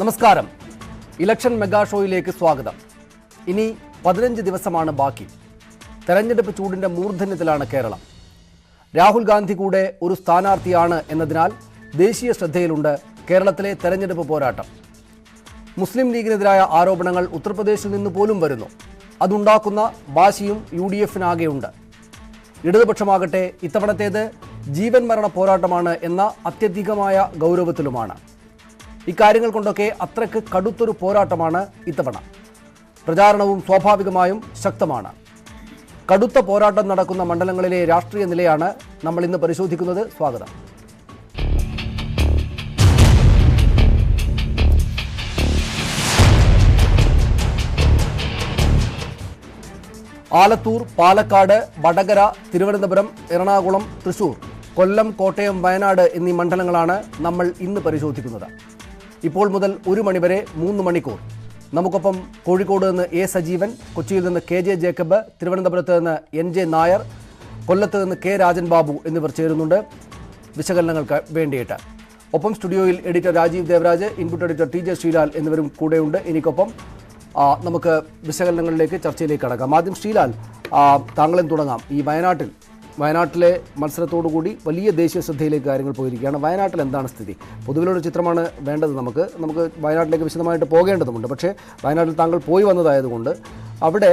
നമസ്കാരം. Election mega ഷോയിലേക്ക് സ്വാഗതം. ഇനി 15 ദിവസമാണ് ബാക്കി. തെരഞ്ഞെടുപ്പ് ചൂടിന്റെ മൂർധന്യത്തിലാണ് കേരളം. രാഹുൽ ഗാന്ധി കൂടെ ഒരു സ്ഥാനാർത്ഥിയാണ് എന്നതിനാൽ ദേശീയ ശ്രദ്ധയിലുണ്ട് കേരളത്തിലെ തെരഞ്ഞെടുപ്പ് പോരാട്ടം. മുസ്ലിം ലീഗിനെതിരായ ആരോപണങ്ങൾ ഉത്തർപ്രദേശിൽ നിന്ന് പോലും വരുന്നു. അതുണ്ടാക്കുന്ന വാശിയും UDF-നാകെയുണ്ട്. ഇടതുപക്ഷമാകട്ടെ ഇത്തവണത്തേത് ജീവൻ മരണ പോരാട്ടമാണ് എന്ന അത്യധികമായ ഗൗരവത്തിലുമാണ്. ഇക്കാര്യങ്ങൾ കൊണ്ടൊക്കെ അത്രയ്ക്ക് കടുത്തൊരു പോരാട്ടമാണ് ഇത്തവണ. പ്രചാരണവും സ്വാഭാവികമായും ശക്തമാണ്. കടുത്ത പോരാട്ടം നടക്കുന്ന മണ്ഡലങ്ങളിലെ രാഷ്ട്രീയ നിലയാണ് നമ്മൾ ഇന്ന് പരിശോധിക്കുന്നത്. സ്വാഗതം. ആലത്തൂർ, പാലക്കാട്, വടകര, തിരുവനന്തപുരം, എറണാകുളം, തൃശൂർ, കൊല്ലം, കോട്ടയം, വയനാട് എന്നീ മണ്ഡലങ്ങളാണ് നമ്മൾ ഇന്ന് പരിശോധിക്കുന്നത്. ഇപ്പോൾ മുതൽ 1 മണിവരെ 3 മണിക്കൂർ നമുക്കൊപ്പം കോഴിക്കോട് നിന്ന് A. സജീവൻ, കൊച്ചിയിൽ നിന്ന് KJ ജേക്കബ്, തിരുവനന്തപുരത്ത് നിന്ന് NJ നായർ, കൊല്ലത്ത് നിന്ന് K. രാജൻ ബാബു എന്നിവർ ചേരുന്നുണ്ട് വിശകലനങ്ങൾക്ക് വേണ്ടിയിട്ട്. ഒപ്പം സ്റ്റുഡിയോയിൽ editor Rajeev Devaraj, input editor TJ Sreelal എന്നിവരും കൂടെയുണ്ട്. എനിക്കൊപ്പം നമുക്ക് വിശകലനങ്ങളിലേക്ക്, ചർച്ചയിലേക്ക് കടക്കാം. ആദ്യം ശ്രീലാൽ, താങ്കളും തുടങ്ങാം. ഈ വയനാട്ടിലെ മത്സരത്തോടുകൂടി വലിയ ദേശീയ ശ്രദ്ധയിലേക്ക് കാര്യങ്ങൾ പോയിരിക്കുകയാണ്. വയനാട്ടിൽ എന്താണ് സ്ഥിതി? പൊതുവിലൊരു ചിത്രമാണ് വേണ്ടത്. നമുക്ക് വയനാട്ടിലേക്ക് വിശദമായിട്ട് പോകേണ്ടതുണ്ട്. പക്ഷേ വയനാട്ടിൽ താങ്കൾ പോയി വന്നതായതുകൊണ്ട് അവിടെ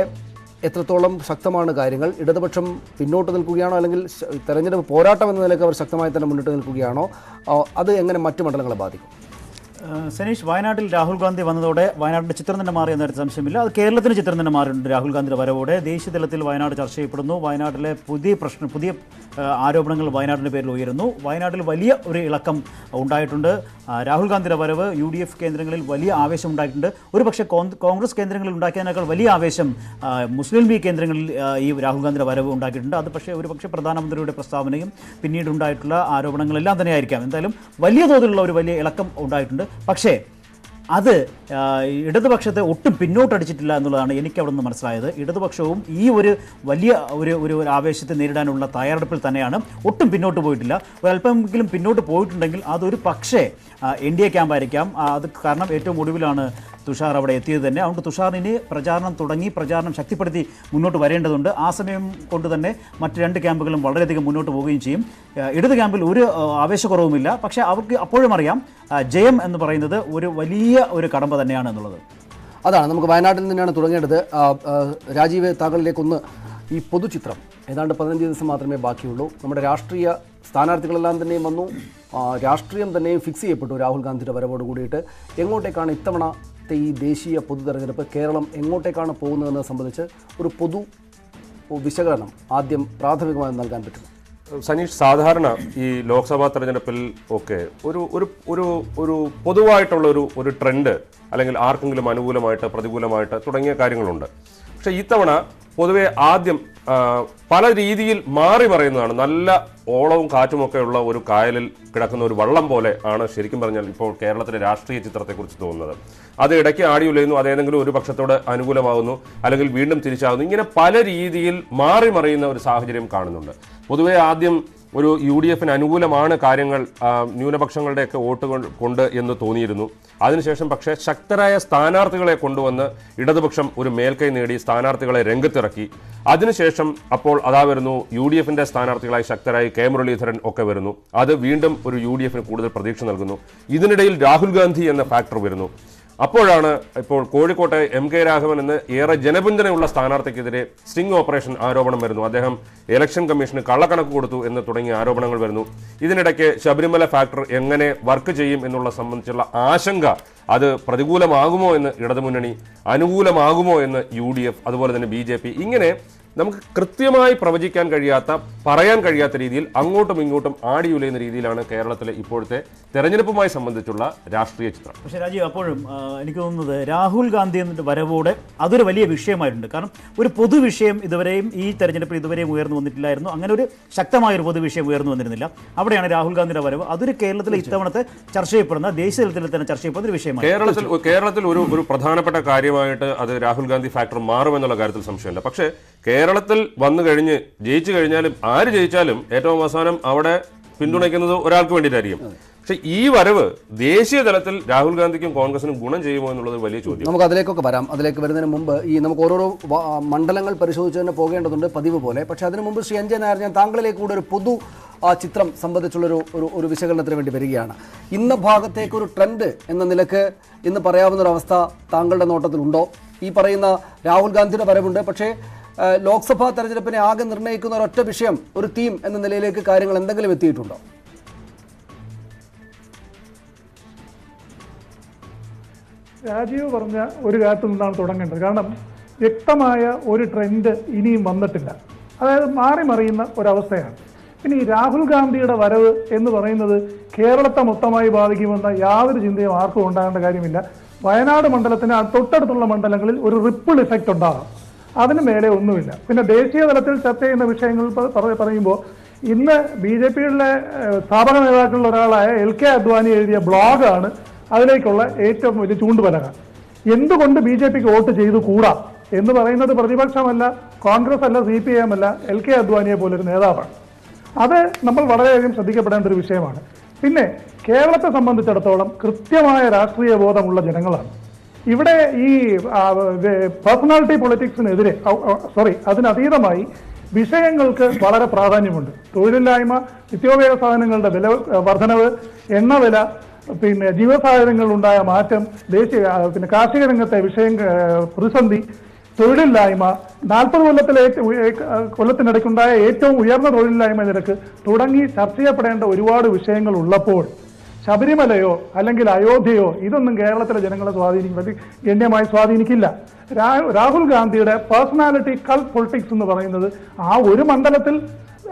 എത്രത്തോളം ശക്തമാണ് കാര്യങ്ങൾ? ഇടതുപക്ഷം പിന്നോട്ട് നിൽക്കുകയാണോ, അല്ലെങ്കിൽ തെരഞ്ഞെടുപ്പ് പോരാട്ടം എന്ന നിലയ്ക്ക് അവർ ശക്തമായി തന്നെ മുന്നിട്ട് നിൽക്കുകയാണോ? അത് എങ്ങനെ മറ്റു മണ്ഡലങ്ങളെ ബാധിക്കും? സനീഷ്, വയനാട്ടിൽ രാഹുൽ ഗാന്ധി വന്നതോടെ വയനാടിൻ്റെ ചിത്രം തന്നെ മാറിയെന്ന കാര്യത്തിൽ സംശയമില്ല. അത് കേരളത്തിന് ചിത്രം തന്നെ മാറിയിട്ടുണ്ട്. രാഹുൽ ഗാന്ധിയുടെ വരവോടെ ദേശീയ തലത്തിൽ വയനാട് ചർച്ച ചെയ്യപ്പെടുന്നു. വയനാട്ടിലെ പുതിയ ആരോപണങ്ങൾ വയനാടിൻ്റെ പേരിൽ ഉയരുന്നു. വയനാട്ടിൽ വലിയ ഒരു ഇളക്കം ഉണ്ടായിട്ടുണ്ട്. രാഹുൽ ഗാന്ധിയുടെ വരവ് UDF കേന്ദ്രങ്ങളിൽ വലിയ ആവേശം ഉണ്ടായിട്ടുണ്ട്. ഒരുപക്ഷെ കോൺഗ്രസ് കേന്ദ്രങ്ങളിൽ ഉണ്ടാക്കിയതിനേക്കാൾ വലിയ ആവേശം മുസ്ലിം ലീഗ് കേന്ദ്രങ്ങളിൽ ഈ രാഹുൽ ഗാന്ധിയുടെ വരവ് ഉണ്ടാക്കിയിട്ടുണ്ട്. അത് ഒരുപക്ഷെ പ്രധാനമന്ത്രിയുടെ പ്രസ്താവനയും പിന്നീടുണ്ടായിട്ടുള്ള ആരോപണങ്ങളെല്ലാം തന്നെ ആയിരിക്കാം. എന്തായാലും വലിയ തോതിലുള്ള ഒരു വലിയ ഇളക്കം ഉണ്ടായിട്ടുണ്ട്. പക്ഷേ അത് ഇടതുപക്ഷത്തെ ഒട്ടും പിന്നോട്ടടിച്ചിട്ടില്ല എന്നുള്ളതാണ് എനിക്ക് അവിടെ നിന്ന് മനസ്സിലായത്. ഇടതുപക്ഷവും ഈ ഒരു വലിയ ഒരു ആവേശത്തെ നേരിടാനുള്ള തയ്യാറെടുപ്പിൽ തന്നെയാണ്. ഒട്ടും പിന്നോട്ട് പോയിട്ടില്ല. ഒരല്പമെങ്കിലും പിന്നോട്ട് പോയിട്ടുണ്ടെങ്കിൽ അതൊരു പക്ഷേ NDA ക്യാമ്പായിരിക്കാം. അത് കാരണം ഏറ്റവും ഒടുവിലാണ് തുഷാർ അവിടെ എത്തിയത് തന്നെ. അതുകൊണ്ട് തുഷാറിന് പ്രചാരണം ശക്തിപ്പെടുത്തി മുന്നോട്ട് വരേണ്ടതുണ്ട്. ആ സമയം കൊണ്ട് തന്നെ മറ്റ് 2 ക്യാമ്പുകളും വളരെയധികം മുന്നോട്ട് പോവുകയും ചെയ്യും. ഇടത് ക്യാമ്പിൽ ഒരു ആവേശക്കുറവുമില്ല. പക്ഷേ അവർക്ക് അപ്പോഴും അറിയാം ജയം എന്ന് പറയുന്നത് ഒരു വലിയ ഒരു കടമ്പ തന്നെയാണ് എന്നുള്ളത്. അതാണ് നമുക്ക് വയനാട്ടിൽ തന്നെയാണ് തുടങ്ങേണ്ടത്. രാജീവ്, താങ്കളിലേക്കൊന്ന് ഈ പൊതുചിത്രം. ഏതാണ്ട് 15 ദിവസം മാത്രമേ ബാക്കിയുള്ളൂ. നമ്മുടെ രാഷ്ട്രീയ സ്ഥാനാർത്ഥികളെല്ലാം തന്നെയും വന്നു. രാഷ്ട്രീയം തന്നെയും ഫിക്സ് ചെയ്യപ്പെട്ടു രാഹുൽ ഗാന്ധിയുടെ വരവോട് കൂടിയിട്ട്. എങ്ങോട്ടേക്കാണ് ഇത്തവണത്തെ ഈ ദേശീയ പൊതു തെരഞ്ഞെടുപ്പ്, കേരളം എങ്ങോട്ടേക്കാണ് പോകുന്നതെന്നത് സംബന്ധിച്ച് ഒരു പൊതു വിശകലനം ആദ്യം പ്രാഥമികമായി നൽകാൻ പറ്റും? സനീഷ്, സാധാരണ ഈ ലോക്സഭാ തെരഞ്ഞെടുപ്പിൽ ഒക്കെ ഒരു പൊതുവായിട്ടുള്ള ഒരു ട്രെൻഡ്, അല്ലെങ്കിൽ ആർക്കെങ്കിലും അനുകൂലമായിട്ട് പ്രതികൂലമായിട്ട് തുടങ്ങിയ കാര്യങ്ങളുണ്ട്. പക്ഷെ ഇത്തവണ പൊതുവെ ആദ്യം പല രീതിയിൽ മാറി പറയുന്നതാണ്. നല്ല ഓളവും കാറ്റുമൊക്കെ ഉള്ള ഒരു കായലിൽ കിടക്കുന്ന ഒരു വള്ളം പോലെ ആണ് ശരിക്കും പറഞ്ഞാൽ ഇപ്പോൾ കേരളത്തിലെ രാഷ്ട്രീയ ചിത്രത്തെക്കുറിച്ച് തോന്നുന്നത്. അത് ഇടയ്ക്ക് ആടി ഉലയുന്നു, അതേതെങ്കിലും ഒരു പക്ഷത്തോട് അനുകൂലമാകുന്നു, അല്ലെങ്കിൽ വീണ്ടും തിരിച്ചാകുന്നു. ഇങ്ങനെ പല രീതിയിൽ മാറി മറിയുന്ന ഒരു സാഹചര്യം കാണുന്നുണ്ട്. പൊതുവെ ആദ്യം ഒരു UDF-ന് അനുകൂലമാണ് കാര്യങ്ങൾ, ന്യൂനപക്ഷങ്ങളുടെയൊക്കെ വോട്ട് കൊണ്ട് എന്ന് തോന്നിയിരുന്നു. അതിനുശേഷം പക്ഷേ ശക്തരായ സ്ഥാനാർത്ഥികളെ കൊണ്ടുവന്ന് ഇടതുപക്ഷം ഒരു മേൽക്കൈ നേടി സ്ഥാനാർത്ഥികളെ രംഗത്തിറക്കി. അതിനുശേഷം അപ്പോൾ അതാ വരുന്നു UDF-ന്റെ സ്ഥാനാർത്ഥികളായി ശക്തരായി K. മുരളീധരൻ ഒക്കെ വരുന്നു. അത് വീണ്ടും ഒരു UDF-ന് കൂടുതൽ പ്രതീക്ഷ നൽകുന്നു. ഇതിനിടയിൽ രാഹുൽ ഗാന്ധി എന്ന ഫാക്ടർ വരുന്നു. അപ്പോഴാണ് ഇപ്പോൾ കോഴിക്കോട്ടെ MK രാഘവൻ എന്ന ഏറെ ജനപിന്തുണയുള്ള സ്ഥാനാർത്ഥിക്കെതിരെ സ്റ്റിംഗ് ഓപ്പറേഷൻ ആരോപണം വരുന്നു. അദ്ദേഹം ഇലക്ഷൻ കമ്മീഷന് കള്ളക്കണക്ക് കൊടുത്തു എന്ന് തുടങ്ങിയ ആരോപണങ്ങൾ വരുന്നു. ഇതിനിടയ്ക്ക് ശബരിമല ഫാക്ടർ എങ്ങനെ വർക്ക് ചെയ്യും എന്നുള്ള സംബന്ധിച്ചുള്ള ആശങ്ക, അത് പ്രതികൂലമാകുമോ എന്ന് ഇടതുമുന്നണി, അനുകൂലമാകുമോ എന്ന് UDF, അതുപോലെ തന്നെ BJP, ഇങ്ങനെ നമുക്ക് കൃത്യമായി പ്രവചിക്കാൻ കഴിയാത്ത, പറയാൻ കഴിയാത്ത രീതിയിൽ അങ്ങോട്ടും ഇങ്ങോട്ടും ആടിയുലയുന്ന രീതിയിലാണ് കേരളത്തിലെ ഇപ്പോഴത്തെ തെരഞ്ഞെടുപ്പുമായി സംബന്ധിച്ചുള്ള രാഷ്ട്രീയ ചിത്രം. പക്ഷേ രാജീവ്, അപ്പോഴും എനിക്ക് തോന്നുന്നത് രാഹുൽ ഗാന്ധി എന്നിട്ട് വരവോടെ അതൊരു വലിയ വിഷയമായിട്ടുണ്ട്. കാരണം ഒരു പൊതുവിഷയം ഈ തെരഞ്ഞെടുപ്പിൽ ഇതുവരെയും ഉയർന്നു വന്നിട്ടില്ലായിരുന്നു. അങ്ങനെ ഒരു ശക്തമായൊരു പൊതുവിഷയം ഉയർന്നു വന്നിരുന്നില്ല. അവിടെയാണ് രാഹുൽ ഗാന്ധിയുടെ വരവ്. അതൊരു കേരളത്തിലെ ഇത്തവണത്തെ ചർച്ച ചെയ്യപ്പെടുന്ന, ദേശീയ തലത്തിൽ തന്നെ ചർച്ച ചെയ്യപ്പെടുന്ന ഒരു വിഷയമാണ്. കേരളത്തിൽ ഒരു പ്രധാനപ്പെട്ട കാര്യമായിട്ട് അത് രാഹുൽ ഗാന്ധി ഫാക്ടർ മാറുമെന്നുള്ള കാര്യത്തിൽ സംശയമില്ല. പക്ഷേ കേരളത്തിൽ വന്നു കഴിഞ്ഞ് ജയിച്ചു കഴിഞ്ഞാലും ആര് ജയിച്ചാലും ഏറ്റവും അവസാനം അവിടെ പിന്തുണയ്ക്കുന്നത് ഒരാൾക്ക് വേണ്ടിയിട്ടായിരിക്കും. പക്ഷേ ഈ വരവ് ദേശീയ തലത്തിൽ രാഹുൽ ഗാന്ധിക്കും കോൺഗ്രസിനും ഗുണം ചെയ്യുമോ എന്നുള്ളത് വലിയ ചോദ്യം. നമുക്ക് അതിലേക്കൊക്കെ വരാം. അതിലേക്ക് വരുന്നതിന് മുമ്പ് നമുക്ക് ഓരോരോ മണ്ഡലങ്ങൾ പരിശോധിച്ച് തന്നെ പോകേണ്ടതുണ്ട് പതിവ് പോലെ. പക്ഷേ അതിനു മുമ്പ് ശ്രീ അഞ്ജയ് നായർ, ഞാൻ താങ്കളിലേക്ക് കൂടെ ഒരു പൊതു ചിത്രം സംബന്ധിച്ചുള്ളൊരു ഒരു വിശകലനത്തിന് വേണ്ടി വരികയാണ്. ഇന്ന ഭാഗത്തേക്കൊരു ട്രെൻഡ് എന്ന നിലക്ക് ഇന്ന് പറയാവുന്നൊരവസ്ഥ താങ്കളുടെ നോട്ടത്തിലുണ്ടോ? ഈ പറയുന്ന രാഹുൽ ഗാന്ധിയുടെ വരവുണ്ട്, പക്ഷേ ലോക്സഭാ തെരഞ്ഞെടുപ്പിനെ ആകെ നിർണ്ണയിക്കുന്ന ഒരൊറ്റ വിഷയം, ഒരു തീം എന്ന നിലയിലേക്ക് കാര്യങ്ങൾ എന്തെങ്കിലും എത്തിയിട്ടുണ്ടോ? രാജീവ് പറഞ്ഞ ഒരു കാര്യത്തിൽ നിന്നാണ് തുടങ്ങേണ്ടത്. കാരണം വ്യക്തമായ ഒരു ട്രെൻഡ് ഇനിയും വന്നിട്ടില്ല. അതായത് മാറി മറിയുന്ന ഒരവസ്ഥയാണ്. പിന്നെ ഈ രാഹുൽ ഗാന്ധിയുടെ വരവ് എന്ന് പറയുന്നത് കേരളത്തെ മൊത്തമായി ബാധിക്കുമെന്ന യാതൊരു ചിന്തയും ആർക്കും ഉണ്ടാകേണ്ട കാര്യമില്ല. വയനാട് മണ്ഡലത്തിന് തൊട്ടടുത്തുള്ള മണ്ഡലങ്ങളിൽ ഒരു റിപ്പിൾ ഇഫക്റ്റ് ഉണ്ടാകാം, അതിന് മേലെ ഒന്നുമില്ല. പിന്നെ ദേശീയ തലത്തിൽ ചർച്ച ചെയ്യുന്ന വിഷയങ്ങൾ പറയുമ്പോൾ ഇന്ന് BJPയുടെ സ്ഥാപക നേതാക്കളിൽ ഒരാളായ LK അദ്വാനി എഴുതിയ ബ്ലോഗാണ് അതിലേക്കുള്ള ഏറ്റവും വലിയ ചൂണ്ടുപലക. എന്തുകൊണ്ട് BJPക്ക് വോട്ട് ചെയ്തു കൂടാ എന്ന് പറയുന്നത് പ്രതിപക്ഷമല്ല, കോൺഗ്രസ് അല്ല, CPIM അല്ല, LK അദ്വാനിയെ പോലൊരു നേതാവാണ്. അത് നമ്മൾ വളരെയധികം ശ്രദ്ധിക്കപ്പെടേണ്ട ഒരു വിഷയമാണ്. പിന്നെ കേരളത്തെ സംബന്ധിച്ചിടത്തോളം കൃത്യമായ രാഷ്ട്രീയ ബോധമുള്ള ജനങ്ങളാണ്. ഇവിടെ ഈ പേഴ്സണാലിറ്റി പൊളിറ്റിക്സിനെതിരെ അതിനതീതമായി വിഷയങ്ങൾക്ക് വളരെ പ്രാധാന്യമുണ്ട്. തൊഴിലില്ലായ്മ, നിത്യോപയോഗ സാധനങ്ങളുടെ വില വർധനവ്, എണ്ണവില, പിന്നെ ജീവസാഹചര്യങ്ങളിലുണ്ടായ മാറ്റം, പിന്നെ കാർഷിക രംഗത്തെ പ്രതിസന്ധി, തൊഴിലില്ലായ്മ, 40 കൊല്ലത്തിനിടയ്ക്കുണ്ടായ ഏറ്റവും ഉയർന്ന തൊഴിലില്ലായ്മ നിരക്ക് തുടങ്ങി ചർച്ച ചെയ്യപ്പെടേണ്ട ഒരുപാട് വിഷയങ്ങൾ ഉള്ളപ്പോൾ ശബരിമലയോ അല്ലെങ്കിൽ അയോധ്യയോ ഇതൊന്നും കേരളത്തിലെ ജനങ്ങളെ ഗണ്യമായി സ്വാധീനിക്കില്ല. രാഹുൽ ഗാന്ധിയുടെ പേഴ്സണാലിറ്റി കൾട്ട് പൊളിറ്റിക്സ് എന്ന് പറയുന്നത് ആ ഒരു മണ്ഡലത്തിൽ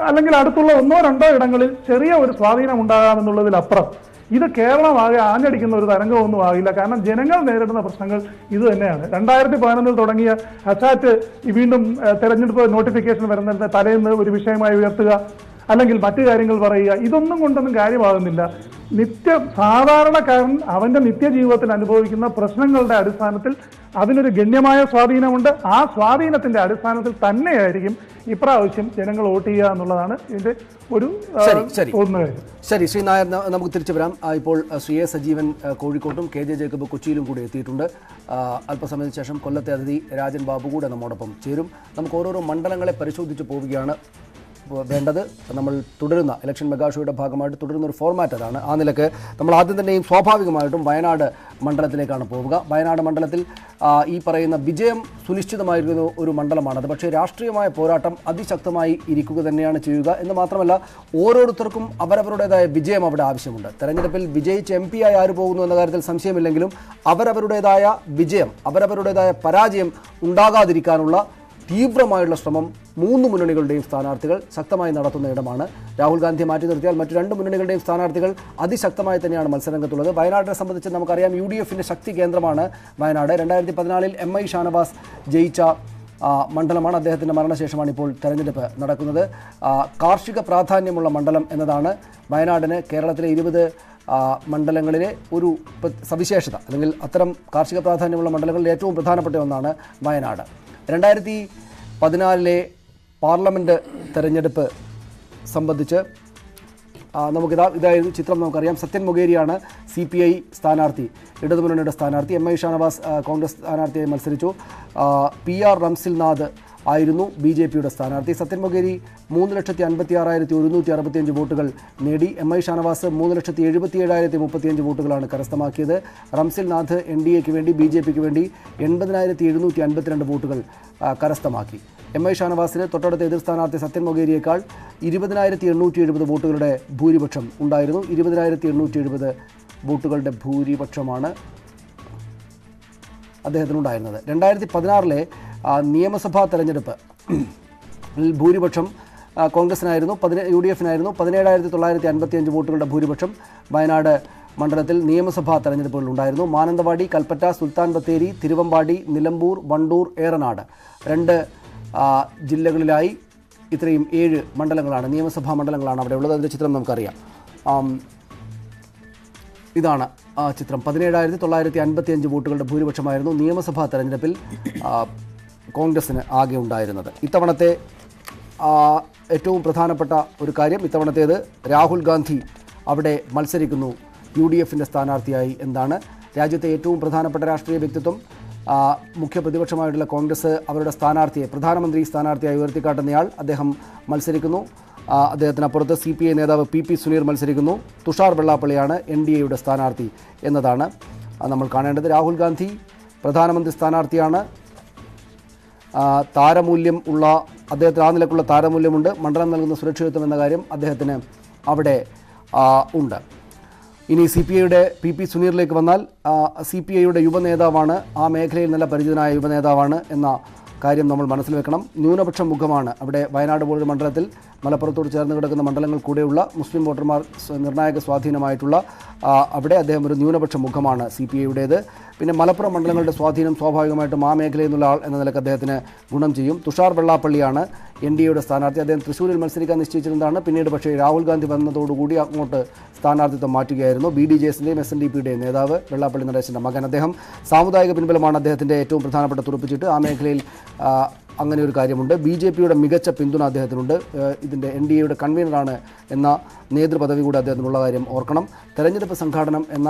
അല്ലെങ്കിൽ അടുത്തുള്ള 1-2 ഇടങ്ങളിൽ ചെറിയ ഒരു സ്വാധീനം ഉണ്ടാകാമെന്നുള്ളതിലപ്പുറം ഇത് കേരളമാകെ ആഞ്ഞടിക്കുന്ന ഒരു തരംഗമൊന്നും ആകില്ല. കാരണം ജനങ്ങൾ നേരിടുന്ന പ്രശ്നങ്ങൾ ഇത് തന്നെയാണ്. 2011 തുടങ്ങിയ അസാറ്റ് വീണ്ടും തെരഞ്ഞെടുപ്പ് നോട്ടിഫിക്കേഷൻ വരുന്നതിന്റെ തലേന്ന് ഒരു വിഷയമായി ഉയർത്തുക, അല്ലെങ്കിൽ മറ്റു കാര്യങ്ങൾ പറയുക, ഇതൊന്നും കൊണ്ടൊന്നും കാര്യമാകുന്നില്ല. സാധാരണക്കാരൻ അവന്റെ നിത്യജീവിതത്തിൽ അനുഭവിക്കുന്ന പ്രശ്നങ്ങളുടെ അടിസ്ഥാനത്തിൽ അതിനൊരു ഗണ്യമായ സ്വാധീനമുണ്ട്. ആ സ്വാധീനത്തിന്റെ അടിസ്ഥാനത്തിൽ തന്നെയായിരിക്കും ഇപ്രാവശ്യം ജനങ്ങൾ വോട്ട് ചെയ്യുക എന്നുള്ളതാണ് ഇതിന്റെ ഒരു തോന്നുന്ന കാര്യം. ശരി, ശ്രീ നായർ, നമുക്ക് തിരിച്ചു വരാം. ഇപ്പോൾ ശ്രീ എ സജീവൻ കോഴിക്കോട്ടും KJ ജേക്കബ് കൊച്ചിയിലും കൂടി എത്തിയിട്ടുണ്ട്. അല്പസമയത്തിന് ശേഷം കൊല്ലത്തെ അതിഥി രാജൻ ബാബു കൂടെ നമ്മോടൊപ്പം ചേരും. നമുക്ക് ഓരോരോ മണ്ഡലങ്ങളെ പരിശോധിച്ച് പോവുകയാണ് വേണ്ടത്. നമ്മൾ തുടരുന്ന ഇലക്ഷൻ മെഗാഷോയുടെ ഭാഗമായിട്ട് തുടരുന്ന ഒരു ഫോർമാറ്റ് അതാണ്. ആ നിലക്ക് നമ്മൾ ആദ്യം തന്നെയും സ്വാഭാവികമായിട്ടും വയനാട് മണ്ഡലത്തിലേക്കാണ് പോവുക. വയനാട് മണ്ഡലത്തിൽ ഈ പറയുന്ന വിജയം സുനിശ്ചിതമായിരിക്കുന്ന ഒരു മണ്ഡലമാണത്. പക്ഷേ രാഷ്ട്രീയമായ പോരാട്ടം അതിശക്തമായി ഇരിക്കുക തന്നെയാണ് ചെയ്യുക. എന്ന് മാത്രമല്ല, ഓരോരുത്തർക്കും അവരവരുടേതായ വിജയം അവിടെ ആവശ്യമുണ്ട്. തെരഞ്ഞെടുപ്പിൽ വിജയിച്ച് MP ആയി ആര് പോകുന്നു എന്ന കാര്യത്തിൽ സംശയമില്ലെങ്കിലും അവരവരുടേതായ വിജയം, അവരവരുടേതായ പരാജയം ഉണ്ടാകാതിരിക്കാനുള്ള തീവ്രമായുള്ള ശ്രമം 3 മുന്നണികളുടെയും സ്ഥാനാർത്ഥികൾ ശക്തമായി നടത്തുന്ന ഇടമാണ്. രാഹുൽ ഗാന്ധിയെ മാറ്റി നിർത്തിയാൽ മറ്റു 2 മുന്നണികളുടെയും സ്ഥാനാർത്ഥികൾ അതിശക്തമായി തന്നെയാണ് മത്സരരംഗത്തുള്ളത്. വയനാടിനെ സംബന്ധിച്ച് നമുക്കറിയാം, UDFന്റെ ശക്തി കേന്ദ്രമാണ് വയനാട്. 2014 MI ഷാനവാസ് ജയിച്ച മണ്ഡലമാണ്. അദ്ദേഹത്തിൻ്റെ മരണശേഷമാണ് ഇപ്പോൾ തെരഞ്ഞെടുപ്പ് നടക്കുന്നത്. കാർഷിക പ്രാധാന്യമുള്ള മണ്ഡലം എന്നതാണ് വയനാടിന് കേരളത്തിലെ 20 മണ്ഡലങ്ങളിലെ ഒരു സവിശേഷത, അല്ലെങ്കിൽ അത്തരം കാർഷിക പ്രാധാന്യമുള്ള മണ്ഡലങ്ങളിൽ ഏറ്റവും പ്രധാനപ്പെട്ട ഒന്നാണ് വയനാട്. 2014 പാർലമെൻറ്റ് തെരഞ്ഞെടുപ്പ് സംബന്ധിച്ച് ഇതായിരുന്നു ചിത്രം. നമുക്കറിയാം, സത്യൻ മൊഗേരിയാണ് CPI സ്ഥാനാർത്ഥി, ഇടതുമുന്നണിയുടെ സ്ഥാനാർത്ഥി. MI ഷാനവാസ് കോൺഗ്രസ് സ്ഥാനാർത്ഥിയായി മത്സരിച്ചു. PR റംസിൽനാഥ് ആയിരുന്നു BJPയുടെ സ്ഥാനാർത്ഥി. സത്യൻ മൊഗേരി 3,56,165 വോട്ടുകൾ നേടി. MI ഷാനവാസ് 3,77,035 വോട്ടുകളാണ് കരസ്ഥമാക്കിയത്. റംസിൽനാഥ് NDAക്ക് വേണ്ടി, BJPക്ക് വേണ്ടി 80,752 വോട്ടുകൾ കരസ്ഥമാക്കി. MI ഷാനവാസിന് തൊട്ടടുത്ത എതിർ സ്ഥാനാർത്ഥി സത്യൻ മൊഗേരിയേക്കാൾ 20,870 വോട്ടുകളുടെ ഭൂരിപക്ഷം ഉണ്ടായിരുന്നു. 20,870 വോട്ടുകളുടെ ഭൂരിപക്ഷമാണ് അദ്ദേഹത്തിനുണ്ടായിരുന്നത്. 2016 നിയമസഭാ തെരഞ്ഞെടുപ്പ് ഭൂരിപക്ഷം കോൺഗ്രസിനായിരുന്നു, UDFനായിരുന്നു. 17,955 വോട്ടുകളുടെ ഭൂരിപക്ഷം വയനാട് മണ്ഡലത്തിൽ നിയമസഭാ തെരഞ്ഞെടുപ്പുകൾ ഉണ്ടായിരുന്നു. മാനന്തവാടി, കൽപ്പറ്റ, സുൽത്താൻ ബത്തേരി, തിരുവമ്പാടി, നിലമ്പൂർ, വണ്ടൂർ, ഏറനാട് 2 ജില്ലകളിലായി ഇത്രയും 7 മണ്ഡലങ്ങളാണ്, നിയമസഭാ മണ്ഡലങ്ങളാണ് അവിടെ ഉള്ളത്. അതിൻ്റെ ചിത്രം നമുക്കറിയാം. ഇതാണ് ആ ചിത്രം. 17,955 വോട്ടുകളുടെ ഭൂരിപക്ഷമായിരുന്നു നിയമസഭാ തെരഞ്ഞെടുപ്പിൽ കോൺഗ്രസിന് ആകെ ഉണ്ടായിരുന്നത്. ഇത്തവണത്തെ ഏറ്റവും പ്രധാനപ്പെട്ട ഒരു കാര്യം, ഇത്തവണത്തേത് രാഹുൽ ഗാന്ധി അവിടെ മത്സരിക്കുന്നു UDFിൻ്റെ സ്ഥാനാർത്ഥിയായി എന്താണ് രാജ്യത്തെ ഏറ്റവും പ്രധാനപ്പെട്ട രാഷ്ട്രീയ വ്യക്തിത്വം മുഖ്യ പ്രതിപക്ഷമായിട്ടുള്ള കോൺഗ്രസ് അവരുടെ സ്ഥാനാർത്ഥിയെ പ്രധാനമന്ത്രി സ്ഥാനാർത്ഥിയായി ഉയർത്തിക്കാട്ടുന്നയാൾ അദ്ദേഹം മത്സരിക്കുന്നു. അദ്ദേഹത്തിനപ്പുറത്ത് CPI നേതാവ് PP സുനീർ മത്സരിക്കുന്നു. തുഷാർ വെള്ളാപ്പള്ളിയാണ് NDAയുടെ സ്ഥാനാർത്ഥി എന്നതാണ് നമ്മൾ കാണേണ്ടത്. രാഹുൽ ഗാന്ധി പ്രധാനമന്ത്രി സ്ഥാനാർത്ഥിയാണ്. താരമൂല്യം ഉള്ള അദ്ദേഹത്തിന് ആ നിലക്കുള്ള താരമൂല്യമുണ്ട്. മണ്ഡലം നൽകുന്ന സുരക്ഷിതത്വം എന്ന കാര്യം അദ്ദേഹത്തിന് അവിടെ ഉണ്ട്. ഇനി CPIയുടെ PP സുനീറിലേക്ക് വന്നാൽ CPIയുടെ യുവനേതാവാണ്. ആ മേഖലയിൽ നല്ല പരിചിതനായ യുവനേതാവാണ് എന്ന കാര്യം നമ്മൾ മനസ്സിൽ വെക്കണം. ന്യൂനപക്ഷ മുഖമാണ്. അവിടെ വയനാട് പോലൊരു മണ്ഡലത്തിൽ മലപ്പുറത്തോട് ചേർന്ന് കിടക്കുന്ന മണ്ഡലങ്ങൾ കൂടെയുള്ള മുസ്ലിം വോട്ടർമാർ നിർണായക സ്വാധീനമായിട്ടുള്ള അവിടെ അദ്ദേഹം ഒരു ന്യൂനപക്ഷ മുഖമാണ് CPIയുടേത്. പിന്നെ മലപ്പുറം മണ്ഡലങ്ങളുടെ സ്വാധീനം സ്വാഭാവികമായിട്ടും ആ മേഖലയിൽ നിന്നുള്ള ആൾ എന്ന നിലക്ക് അദ്ദേഹത്തിന് ഗുണം ചെയ്യും. തുഷാർ വെള്ളാപ്പള്ളിയാണ് NDAയുടെ സ്ഥാനാർത്ഥി. അദ്ദേഹം തൃശ്ശൂരിൽ മത്സരിക്കാൻ നിശ്ചയിച്ചിരുന്നതാണ്. പിന്നീട് പക്ഷേ രാഹുൽ ഗാന്ധി വന്നതോടുകൂടി അങ്ങോട്ട് സ്ഥാനാർത്ഥിത്വം മാറ്റുകയായിരുന്നു. BDJSൻ്റെയും SNDPയുടെയും നേതാവ് വെള്ളാപ്പള്ളി നടേശൻ്റെ മകൻ. അദ്ദേഹം സാമുദായിക പിൻബലമാണ് അദ്ദേഹത്തിൻ്റെ ഏറ്റവും പ്രധാനപ്പെട്ട തുറപ്പിച്ചിട്ട്. ആ മേഖലയിൽ അങ്ങനെ ഒരു കാര്യമുണ്ട്. BJPയുടെ മികച്ച പിന്തുണ അദ്ദേഹത്തിനുണ്ട്. ഇതിൻ്റെ NDAയുടെ കൺവീനറാണ് എന്ന നേതൃപദവി കൂടി അദ്ദേഹത്തിനുള്ള കാര്യം ഓർക്കണം. തെരഞ്ഞെടുപ്പ് സംഘാടനം എന്ന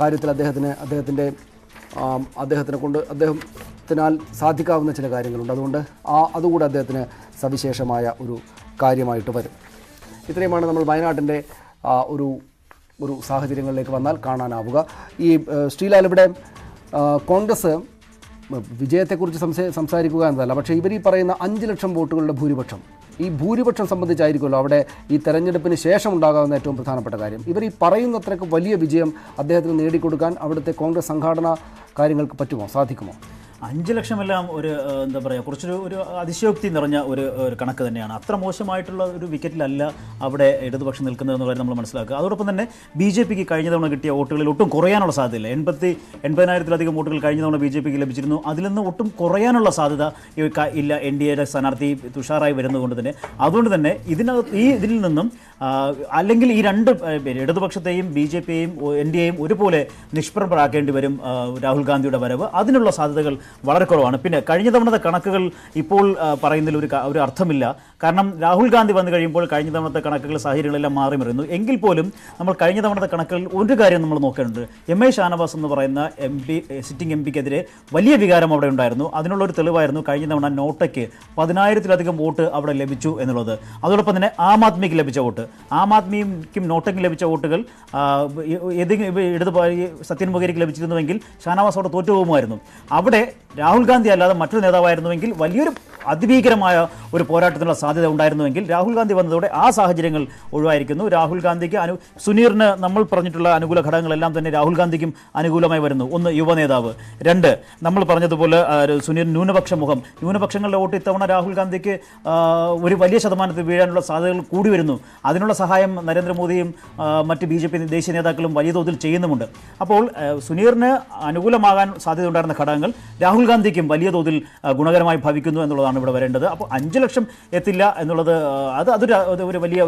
കാര്യത്തിൽ അദ്ദേഹത്തിനാൽ സാധിക്കാവുന്ന ചില കാര്യങ്ങളുണ്ട്. അതുകൊണ്ട് അതുകൂടെ അദ്ദേഹത്തിന് സവിശേഷമായ ഒരു കാര്യമായിട്ട് വരും. ഇത്രയുമാണ് നമ്മൾ വയനാട്ടിൻ്റെ ഒരു സാഹചര്യങ്ങളിലേക്ക് വന്നാൽ കാണാനാവുക. ഈ ശ്രീലാൽ, ഇവിടെ കോൺഗ്രസ് വിജയത്തെക്കുറിച്ച് സംസാരിക്കുക എന്നതല്ല, പക്ഷേ ഇവർ ഈ പറയുന്ന 5 ലക്ഷം വോട്ടുകളുടെ ഭൂരിപക്ഷം, ഈ ഭൂരിപക്ഷം സംബന്ധിച്ചായിരിക്കുമല്ലോ അവിടെ ഈ തെരഞ്ഞെടുപ്പിന് ശേഷം ഉണ്ടാകാവുന്ന ഏറ്റവും പ്രധാനപ്പെട്ട കാര്യം. ഇവർ ഈ പറയുന്നത്രയ്ക്ക് വലിയ വിജയം അദ്ദേഹത്തിന് നേടിക്കൊടുക്കാൻ അവിടുത്തെ കോൺഗ്രസ് സംഘാടന കാര്യങ്ങൾക്ക് പറ്റുമോ, സാധിക്കുമോ? 5 ലക്ഷമെല്ലാം എന്താ പറയുക, കുറച്ചൊരു അതിശയോക്തി നിറഞ്ഞ ഒരു കണക്ക് തന്നെയാണ്. അത്ര മോശമായിട്ടുള്ള ഒരു വിക്കറ്റിലല്ല അവിടെ ഇടതുപക്ഷം നിൽക്കുന്നത് എന്നുള്ള കാര്യം നമ്മൾ മനസ്സിലാക്കുക. അതോടൊപ്പം തന്നെ BJPക്ക് കഴിഞ്ഞ തവണ കിട്ടിയ വോട്ടുകളിൽ ഒട്ടും കുറയാനുള്ള സാധ്യതയില്ല. 80,000-ലധികം വോട്ടുകൾ കഴിഞ്ഞ തവണ BJPക്ക് ലഭിച്ചിരുന്നു. അതിൽ നിന്ന് ഒട്ടും കുറയാനുള്ള സാധ്യത ഇല്ല NDAയുടെ സ്ഥാനാർത്ഥി തുഷാറായി വരുന്നതുകൊണ്ട് തന്നെ. അതുകൊണ്ട് തന്നെ ഇതിൽ നിന്നും അല്ലെങ്കിൽ ഈ രണ്ട് ഇടതുപക്ഷത്തെയും BJPയെയും NDAയും ഒരുപോലെ നിഷ്പ്രഭരാക്കേണ്ടി വരും രാഹുൽ ഗാന്ധിയുടെ വരവ്. അതിനുള്ള സാധ്യതകൾ വളരെ കുറവാണ്. പിന്നെ കഴിഞ്ഞ തവണത്തെ കണക്കുകൾ ഇപ്പോൾ പറയുന്നതിൽ ഒരു അർത്ഥമില്ല. കാരണം രാഹുൽ ഗാന്ധി വന്നു കഴിയുമ്പോൾ കഴിഞ്ഞ തവണത്തെ കണക്കുകൾ സാഹചര്യങ്ങളെല്ലാം മാറി മറിയുന്നു. എങ്കിൽ പോലും നമ്മൾ കഴിഞ്ഞ തവണത്തെ കണക്കുകൾ ഒരു കാര്യം നമ്മൾ നോക്കേണ്ടത്, MA ഷാനവാസ് എന്ന് പറയുന്ന സിറ്റിംഗ് MPക്കെതിരെ വലിയ വികാരം അവിടെ ഉണ്ടായിരുന്നു. അതിനുള്ളൊരു തെളിവായിരുന്നു കഴിഞ്ഞ തവണ നോട്ടയ്ക്ക് 10,000-ലധികം വോട്ട് അവിടെ ലഭിച്ചു എന്നുള്ളത്. അതോടൊപ്പം തന്നെ ആം ആദ്മിക്ക് ലഭിച്ച വോട്ട്, ആം ആദ്മിക്കും നോട്ടയ്ക്കും ലഭിച്ച വോട്ടുകൾ സത്യൻ ബൊഗേരിക്ക് ലഭിച്ചിരുന്നുവെങ്കിൽ ഷാനവാസ് അവിടെ തോറ്റുപോകുമായിരുന്നു. അവിടെ രാഹുൽ ഗാന്ധി അല്ലാതെ മറ്റൊരു നേതാവായിരുന്നുവെങ്കിൽ വലിയൊരു അതിഭീകരമായ ഒരു പോരാട്ടത്തിനുള്ള സാധ്യത ഉണ്ടായിരുന്നുവെങ്കിൽ രാഹുൽ ഗാന്ധി വന്നതോടെ ആ സാഹചര്യങ്ങൾ ഒഴിവായിരിക്കുന്നു. രാഹുൽ ഗാന്ധിക്ക് സുനീറിന് നമ്മൾ പറഞ്ഞിട്ടുള്ള അനുകൂല ഘടകങ്ങളെല്ലാം തന്നെ രാഹുൽ ഗാന്ധിക്കും അനുകൂലമായി വരുന്നു. ഒന്ന്, യുവനേതാവ്. 2, നമ്മൾ പറഞ്ഞതുപോലെ സുനീർ ന്യൂനപക്ഷ മുഖം. ന്യൂനപക്ഷങ്ങളുടെ വോട്ട് ഇത്തവണ രാഹുൽ ഗാന്ധിക്ക് ഒരു വലിയ ശതമാനത്തിൽ വീഴാനുള്ള സാധ്യതകൾ കൂടി വരുന്നു. അതിനുള്ള സഹായം നരേന്ദ്രമോദിയും മറ്റ് BJP ദേശീയ നേതാക്കളും വലിയ തോതിൽ ചെയ്യുന്നുമുണ്ട്. അപ്പോൾ സുനീറിന് അനുകൂലമാകാൻ സാധ്യതയുണ്ടായിരുന്ന ഘടകങ്ങൾ രാഹുൽ ഗാന്ധിക്കും വലിയ തോതിൽ ഗുണകരമായി ഭവിക്കുന്നു എന്നുള്ളതാണ് ഇവിടെ വരേണ്ടത്. അപ്പോൾ 5 ലക്ഷം എത്തില്ല എന്നുള്ളത് ഒരു വലിയ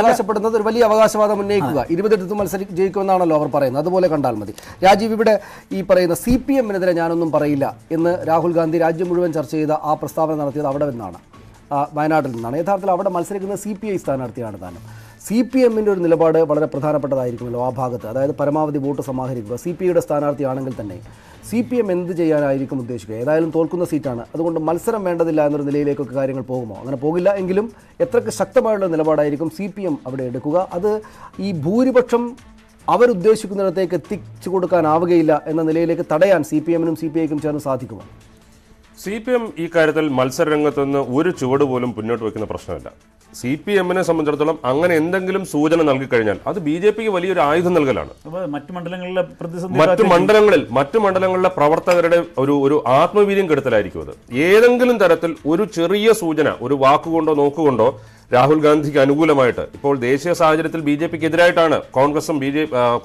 ആവശ്യപ്പെടുന്നത് ഒരു വലിയ അവകാശവാദം ഉന്നയിക്കുക. 20 ജയിക്കുമെന്നാണല്ലോ അവർ പറയുന്നത്. അതുപോലെ കണ്ടാൽ മതി. രാജീവ്, ഇവിടെ ഈ പറയുന്ന CPMനെതിരെ ഞാനൊന്നും പറയില്ല എന്ന് രാഹുൽ ഗാന്ധി രാജ്യം മുഴുവൻ ചർച്ച ചെയ്ത ആ പ്രസ്താവന നടത്തിയത് അവിടെ നിന്നാണ്, വയനാട്ടിൽ നിന്നാണ്. യഥാർത്ഥത്തിൽ അവിടെ മത്സരിക്കുന്ന CPI സ്ഥാനാർത്ഥിയാണ് താനും. CPMൻ്റെ ഒരു നിലപാട് വളരെ പ്രധാനപ്പെട്ടതായിരിക്കുമല്ലോ ആ ഭാഗത്ത്. അതായത് പരമാവധി വോട്ട് സമാഹരിക്കുക. CPIയുടെ സ്ഥാനാർത്ഥിയാണെങ്കിൽ തന്നെ CPM എന്ത് ചെയ്യാനായിരിക്കും ഉദ്ദേശിക്കുക? ഏതായാലും തോൽക്കുന്ന സീറ്റാണ്. അതുകൊണ്ട് മത്സരം വേണ്ടതില്ല എന്നൊരു നിലയിലേക്കൊക്കെ കാര്യങ്ങൾ പോകുമോ? അങ്ങനെ പോകില്ല. എങ്കിലും എത്രയ്ക്ക് ശക്തമായുള്ള നിലപാടായിരിക്കും CPM അവിടെ എടുക്കുക? അത് ഈ ഭൂരിപക്ഷം അവരുദ്ദേശിക്കുന്നിടത്തേക്ക് എത്തിച്ചു കൊടുക്കാനാവുകയില്ല എന്ന നിലയിലേക്ക് തടയാൻ CPMനും CPIക്കും ചേർന്ന് സാധിക്കുമോ? CPM ഈ കാര്യത്തിൽ മത്സരരംഗത്ത് നിന്ന് ഒരു ചുവട് പോലും മുന്നോട്ട് വെക്കുന്ന പ്രശ്നമില്ല. CPMനെ സംബന്ധിച്ചിടത്തോളം അങ്ങനെ എന്തെങ്കിലും സൂചന നൽകിക്കഴിഞ്ഞാൽ അത് BJPക്ക് വലിയൊരു ആയുധം നൽകലാണ്. മറ്റു മണ്ഡലങ്ങളിലെ പ്രവർത്തകരുടെ ഒരു ആത്മവീര്യം കെടുത്തലായിരിക്കും അത്. ഏതെങ്കിലും തരത്തിൽ ഒരു ചെറിയ സൂചന, ഒരു വാക്കുകൊണ്ടോ നോക്കുകൊണ്ടോ രാഹുൽ ഗാന്ധിക്ക് അനുകൂലമായിട്ട്, ഇപ്പോൾ ദേശീയ സാഹചര്യത്തിൽ BJPക്ക് എതിരായിട്ടാണ്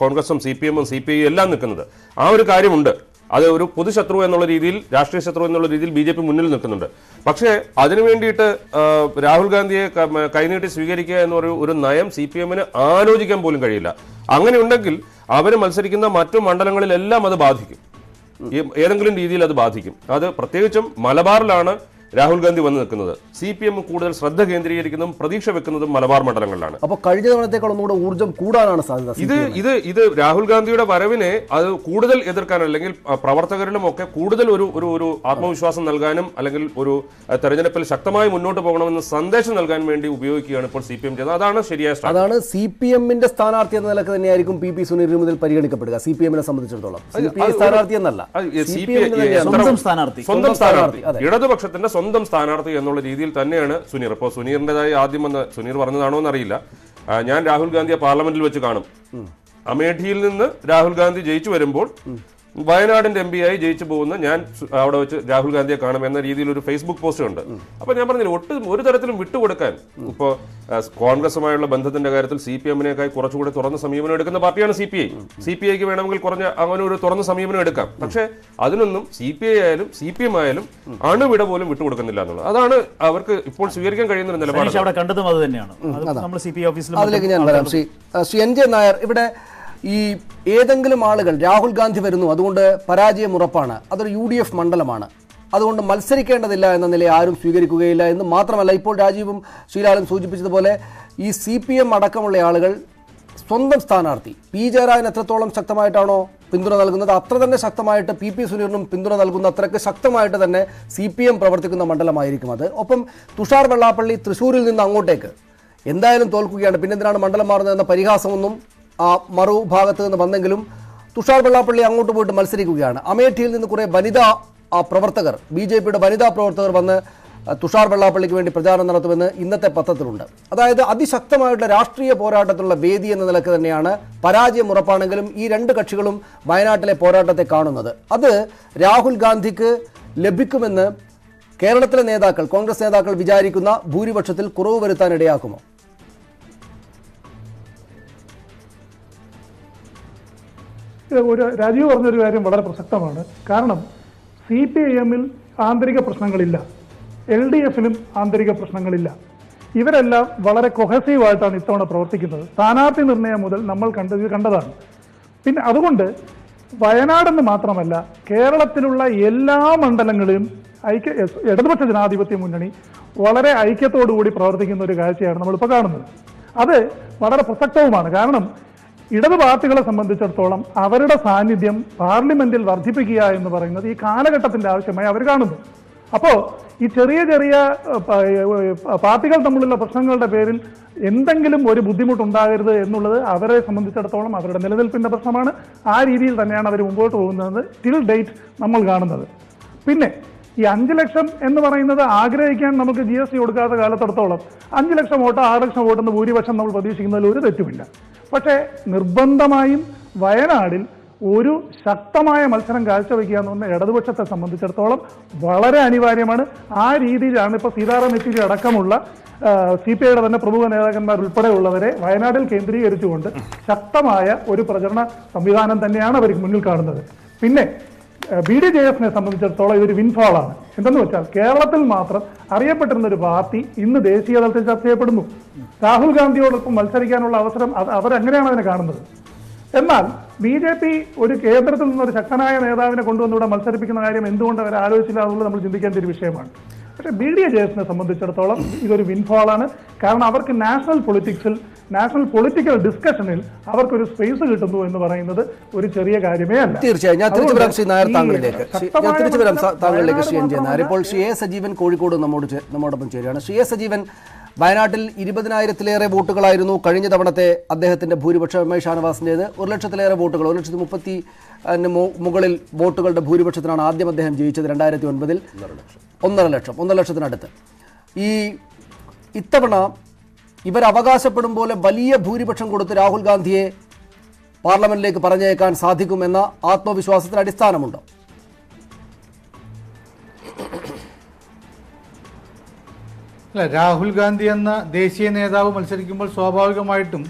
കോൺഗ്രസും CPMും CPI എല്ലാം നിൽക്കുന്നത്. ആ ഒരു കാര്യമുണ്ട്. അത് ഒരു പൊതുശത്രു എന്നുള്ള രീതിയിൽ, രാഷ്ട്രീയ ശത്രു എന്നുള്ള രീതിയിൽ BJP മുന്നിൽ നിൽക്കുന്നുണ്ട്. പക്ഷേ അതിനു വേണ്ടിയിട്ട് രാഹുൽ ഗാന്ധിയെ കൈനീട്ടി സ്വീകരിക്കുക എന്നൊരു നയം CPMന് ആലോചിക്കാൻ പോലും കഴിയില്ല. അങ്ങനെ ഉണ്ടെങ്കിൽ അവർ മത്സരിക്കുന്ന മറ്റു മണ്ഡലങ്ങളിലെല്ലാം അത് ബാധിക്കും. ഏതെങ്കിലും രീതിയിൽ അത് ബാധിക്കും. അത് പ്രത്യേകിച്ചും മലബാറിലാണ് രാഹുൽ ഗാന്ധി വന്ന് നിൽക്കുന്നത്. CPM കൂടുതൽ ശ്രദ്ധ കേന്ദ്രീകരിക്കുന്നതും പ്രതീക്ഷ വെക്കുന്നതും മലബാർ മണ്ഡലങ്ങളിലാണ്. അപ്പോൾ കഴിഞ്ഞ തവണത്തേക്കാൾ ഒന്നുകൂടെ ഊർജ്ജം കൂടാനാണ് സാധ്യത. ഇത് രാഹുൽ ഗാന്ധിയുടെ വരവിനെ അത് കൂടുതൽ എതിർക്കാൻ, അല്ലെങ്കിൽ പ്രവർത്തകരിലും ഒക്കെ കൂടുതൽ ഒരു ആത്മവിശ്വാസം നൽകാനും, അല്ലെങ്കിൽ ഒരു തെരഞ്ഞെടുപ്പിൽ ശക്തമായി മുന്നോട്ട് പോകണമെന്ന് സന്ദേശം നൽകാൻ വേണ്ടി ഉപയോഗിക്കുകയാണ് ഇപ്പോൾ CPM ചെയ്യുന്നത്. അതാണ് ശരിയായ സ്ട്രാറ്റജി. അതാണ് CPM-ന്റെ സ്ഥാനാർത്ഥി എന്ന നിലക്ക് തന്നെയായിരിക്കും PP സുനീറിന് മുതൽ പരിഗണിക്കപ്പെടുക. CPM-നെ സംബന്ധിച്ചിടത്തോളം സ്ഥാനാർത്ഥി എന്നല്ല, സ്വന്തം സ്ഥാനാർത്ഥി, ഇടതുപക്ഷത്തിന്റെ സ്വന്തം സ്ഥാനാർത്ഥി എന്നുള്ള രീതിയിൽ തന്നെയാണ് സുനീർ. ഇപ്പോൾ സുനീറിന്റേതായി ആദ്യം വന്ന് സുനീർ പറഞ്ഞതാണോ എന്നറിയില്ല, ഞാൻ രാഹുൽ ഗാന്ധിയെ പാർലമെന്റിൽ വെച്ച് കാണും. അമേഠിയിൽ നിന്ന് രാഹുൽ ഗാന്ധി ജയിച്ചു വരുമ്പോൾ വയനാടിന്റെ MP ആയി ജയിച്ചു പോകുന്ന ഞാൻ അവിടെ വെച്ച് രാഹുൽ ഗാന്ധിയെ കാണും എന്ന രീതിയിൽ ഒരു ഫേസ്ബുക്ക് പോസ്റ്റ് ഉണ്ട്. അപ്പൊ ഞാൻ പറഞ്ഞില്ല, ഒരു തരത്തിലും വിട്ടുകൊടുക്കാൻ, ഇപ്പോ കോൺഗ്രസുമായുള്ള ബന്ധത്തിന്റെ കാര്യത്തിൽ CPM-നേക്കായി കുറച്ചുകൂടി തുറന്ന സമീപനം എടുക്കുന്ന പാർട്ടിയാണ് CPI-ക്ക് വേണമെങ്കിൽ അങ്ങനെ ഒരു തുറന്ന സമീപനം എടുക്കാം. പക്ഷേ അതിനൊന്നും CPI ആയാലും CPM ആയാലും അണുവിട പോലും വിട്ടുകൊടുക്കുന്നില്ല എന്നുള്ളത്. അതാണ് അവർക്ക് ഇപ്പോൾ സ്വീകരിക്കാൻ കഴിയുന്ന നിലപാട്. അതിലേക്ക് ഞാൻ വരാം. ശ്രീ NJ നായർ, ഇവിടെ ഈ ഏതെങ്കിലും ആളുകൾ രാഹുൽ ഗാന്ധി വരുന്നു, അതുകൊണ്ട് പരാജയം ഉറപ്പാണ്, അതൊരു UDF മണ്ഡലമാണ്, അതുകൊണ്ട് മത്സരിക്കേണ്ടതില്ല എന്ന നിലയെ ആരും സ്വീകരിക്കുകയില്ല എന്ന് മാത്രമല്ല, ഇപ്പോൾ രാജീവും ശ്രീലാലും സൂചിപ്പിച്ചതുപോലെ ഈ CPM അടക്കമുള്ള ആളുകൾ സ്വന്തം സ്ഥാനാർത്ഥി P ജയരാജൻ എത്രത്തോളം ശക്തമായിട്ടാണോ പിന്തുണ നൽകുന്നത്, അത്ര തന്നെ ശക്തമായിട്ട് PP സുനീറിനും പിന്തുണ നൽകുന്ന അത്രയ്ക്ക് ശക്തമായിട്ട് തന്നെ CPM പ്രവർത്തിക്കുന്ന മണ്ഡലമായിരിക്കും അത്. ഒപ്പം തുഷാർ വെള്ളാപ്പള്ളി തൃശ്ശൂരിൽ നിന്ന് അങ്ങോട്ടേക്ക് എന്തായാലും തോൽക്കുകയാണ്, പിന്നെന്തിനാണ് മണ്ഡലം മാറുന്നതെന്ന പരിഹാസമൊന്നും ആ മറുഭാഗത്ത് നിന്ന് വന്നെങ്കിലും തുഷാർ വെള്ളാപ്പള്ളി അങ്ങോട്ട് പോയിട്ട് മത്സരിക്കുകയാണ്. അമേഠിയിൽ നിന്ന് കുറേ വനിതാ പ്രവർത്തകർ, BJP-യുടെ വനിതാ പ്രവർത്തകർ വന്ന് തുഷാർ വെള്ളാപ്പള്ളിക്ക് വേണ്ടി പ്രചാരണം നടത്തുമെന്ന് ഇന്നത്തെ പത്രത്തിലുണ്ട്. അതായത് അതിശക്തമായിട്ടുള്ള രാഷ്ട്രീയ പോരാട്ടത്തിലുള്ള വേദി എന്ന നിലക്ക് തന്നെയാണ് പരാജയം ഉറപ്പാണെങ്കിലും ഈ രണ്ട് കക്ഷികളും വയനാട്ടിലെ പോരാട്ടത്തെ കാണുന്നത്. അത് രാഹുൽ ഗാന്ധിക്ക് ലഭിക്കുമെന്ന് കേരളത്തിലെ നേതാക്കൾ, കോൺഗ്രസ് നേതാക്കൾ വിചാരിക്കുന്ന ഭൂരിപക്ഷത്തിൽ കുറവ് വരുത്താൻ ഇടയാക്കുമോ? രാജീവ് പറഞ്ഞൊരു കാര്യം വളരെ പ്രസക്തമാണ്. കാരണം CPIM-ൽ ആന്തരിക പ്രശ്നങ്ങളില്ല, LDF-ലും ആന്തരിക പ്രശ്നങ്ങളില്ല. ഇവരെല്ലാം വളരെ കൊഹസീവായിട്ടാണ് ഇത്തവണ പ്രവർത്തിക്കുന്നത്. സ്ഥാനാർത്ഥി നിർണയം മുതൽ നമ്മൾ കണ്ടതാണ്. പിന്നെ അതുകൊണ്ട് വയനാടെന്ന് മാത്രമല്ല, കേരളത്തിലുള്ള എല്ലാ മണ്ഡലങ്ങളിലും ഇടതുപക്ഷ ജനാധിപത്യ മുന്നണി വളരെ ഐക്യത്തോടുകൂടി പ്രവർത്തിക്കുന്ന ഒരു കാഴ്ചയാണ് നമ്മളിപ്പോൾ കാണുന്നത്. അത് വളരെ പ്രസക്തവുമാണ്. കാരണം ഇടതു പാർട്ടികളെ സംബന്ധിച്ചിടത്തോളം അവരുടെ സാന്നിധ്യം പാർലമെന്റിൽ വർദ്ധിപ്പിക്കുക എന്ന് പറയുന്നത് ഈ കാലഘട്ടത്തിന്റെ ആവശ്യമായി അവർ കാണുന്നു. അപ്പോൾ ഈ ചെറിയ ചെറിയ പാർട്ടികൾ തമ്മിലുള്ള പ്രശ്നങ്ങളുടെ പേരിൽ എന്തെങ്കിലും ഒരു ബുദ്ധിമുട്ടുണ്ടാകരുത് എന്നുള്ളത് അവരെ സംബന്ധിച്ചിടത്തോളം അവരുടെ നിലനിൽപ്പിന്റെ പ്രശ്നമാണ്. ആ രീതിയിൽ തന്നെയാണ് അവർ മുമ്പോട്ട് പോകുന്നത് ടിൽ ഡേറ്റ് നമ്മൾ കാണുന്നത്. പിന്നെ ഈ 5 ലക്ഷം എന്ന് പറയുന്നത് ആഗ്രഹിക്കാൻ നമുക്ക് GST കൊടുക്കാത്ത കാലത്തിടത്തോളം 5 ലക്ഷം വോട്ട് 6 ലക്ഷം വോട്ടെന്ന് ഭൂരിപക്ഷം നമ്മൾ പ്രതീക്ഷിക്കുന്നതിൽ ഒരു തെറ്റുമില്ല. പക്ഷേ നിർബന്ധമായും വയനാടിൽ ഒരു ശക്തമായ മത്സരം കാഴ്ചവെക്കുക എന്ന് പറഞ്ഞ ഇടതുപക്ഷത്തെ സംബന്ധിച്ചിടത്തോളം വളരെ അനിവാര്യമാണ്. ആ രീതിയിലാണ് ഇപ്പോൾ സീതാറാം യെച്ചൂരി അടക്കമുള്ള CPI-യുടെ തന്നെ പ്രമുഖ നേതാക്കന്മാർ ഉൾപ്പെടെയുള്ളവരെ വയനാട്ടിൽ കേന്ദ്രീകരിച്ചുകൊണ്ട് ശക്തമായ ഒരു പ്രചരണ സംവിധാനം തന്നെയാണ് അവർ മുന്നിൽ കാണുന്നത്. പിന്നെ BDJS-നെ സംബന്ധിച്ചിടത്തോളം ഇതൊരു വിൻഫാളാണ്. എന്തെന്ന് വെച്ചാൽ കേരളത്തിൽ മാത്രം അറിയപ്പെട്ടിരുന്ന ഒരു പാർട്ടി ഇന്ന് ദേശീയ തലത്തിൽ ചർച്ച ചെയ്യപ്പെടുന്നു. രാഹുൽ ഗാന്ധിയോടൊപ്പം മത്സരിക്കാനുള്ള അവസരം അവരെങ്ങനെയാണ് അതിനെ കാണുന്നത്? എന്നാൽ BJP ഒരു കേന്ദ്രത്തിൽ നിന്നൊരു ശക്തനായ നേതാവിനെ കൊണ്ടുവന്നിവിടെ മത്സരിപ്പിക്കുന്ന കാര്യം എന്തുകൊണ്ട് അവർ ആലോചിച്ചില്ല എന്നുള്ളത് നമ്മൾ ചിന്തിക്കേണ്ട ഒരു വിഷയമാണ്. പക്ഷേ BDJS-നെ സംബന്ധിച്ചിടത്തോളം ഇതൊരു വിൻഫാളാണ്. കാരണം അവർക്ക് നാഷണൽ പൊളിറ്റിക്കൽ ഡിസ്കഷനിൽ അവർക്കൊരു സ്പേസ് കിട്ടുന്നു എന്ന് പറയുന്നത് ഒരു ചെറിയ കാര്യമേ അല്ല. തീർച്ചയായും ഞാൻ തിരിച്ചു വരാം ശ്രീ നായർ താങ്കളിലേക്ക്. ശ്രീ NJ നായർ. ഇപ്പോൾ ശ്രീ A സജീവൻ കോഴിക്കോട് നമ്മോടൊപ്പം ചേരുകയാണ്. ശ്രീ A സജീവൻ, വയനാട്ടിൽ 20,000-ലേറെ വോട്ടുകളായിരുന്നു കഴിഞ്ഞ തവണത്തെ അദ്ദേഹത്തിന്റെ ഭൂരിപക്ഷം. എം ഐ ഷാനവാസിൻ്റേത് 1,00,000-ലേറെ വോട്ടുകൾ, 1,30,000 മുകളിൽ വോട്ടുകളുടെ ഭൂരിപക്ഷത്തിനാണ് ആദ്യം അദ്ദേഹം ജയിച്ചത് 2009-ൽ. 1.5 ലക്ഷത്തിനടുത്ത്. ഇത്തവണ ഇവർ അവകാശപ്പെടും പോലെ വലിയ ഭൂരിപക്ഷം കൊടുത്ത് രാഹുൽ ഗാന്ധിയെ പാർലമെന്റിലേക്ക് പറഞ്ഞേക്കാൻ സാധിക്കുമെന്ന ആത്മവിശ്വാസത്തിന് അടിസ്ഥാനമുണ്ടോ? അല്ല, രാഹുൽ ഗാന്ധി എന്ന ദേശീയ നേതാവ് മത്സരിക്കുമ്പോൾ സ്വാഭാവികമായിട്ടും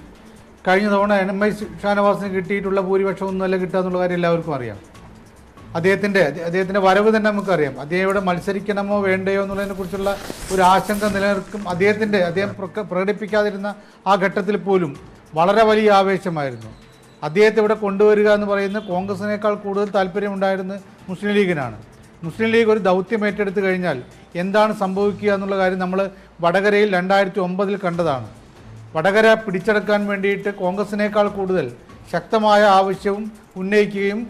കഴിഞ്ഞ തവണ MI ഷാനവാസിന് കിട്ടിയിട്ടുള്ള ഭൂരിപക്ഷം ഒന്നുമല്ല കിട്ടുക എന്നുള്ള കാര്യം എല്ലാവർക്കും അറിയാം. അദ്ദേഹത്തിൻ്റെ വരവ് തന്നെ നമുക്കറിയാം. അദ്ദേഹം ഇവിടെ മത്സരിക്കണമോ വേണ്ടയോ എന്നുള്ളതിനെക്കുറിച്ചുള്ള ഒരു ആശങ്ക നിലനിൽക്കും. അദ്ദേഹം പ്രകടിപ്പിക്കാതിരുന്ന ആ ഘട്ടത്തിൽ പോലും വളരെ വലിയ ആവേശമായിരുന്നു. അദ്ദേഹത്തെ ഇവിടെ കൊണ്ടുവരിക എന്ന് പറയുന്നത് കോൺഗ്രസിനേക്കാൾ കൂടുതൽ താല്പര്യമുണ്ടായിരുന്നത് മുസ്ലിം ലീഗിനാണ്. മുസ്ലിം ലീഗ് ഒരു ദൗത്യം ഏറ്റെടുത്ത് കഴിഞ്ഞാൽ എന്താണ് സംഭവിക്കുക എന്നുള്ള കാര്യം നമ്മൾ വടകരയിൽ 2009 കണ്ടതാണ്. വടകര പിടിച്ചെടുക്കാൻ വേണ്ടിയിട്ട് കോൺഗ്രസിനേക്കാൾ കൂടുതൽ ശക്തമായ ആവശ്യവും ഉന്നയിക്കുകയും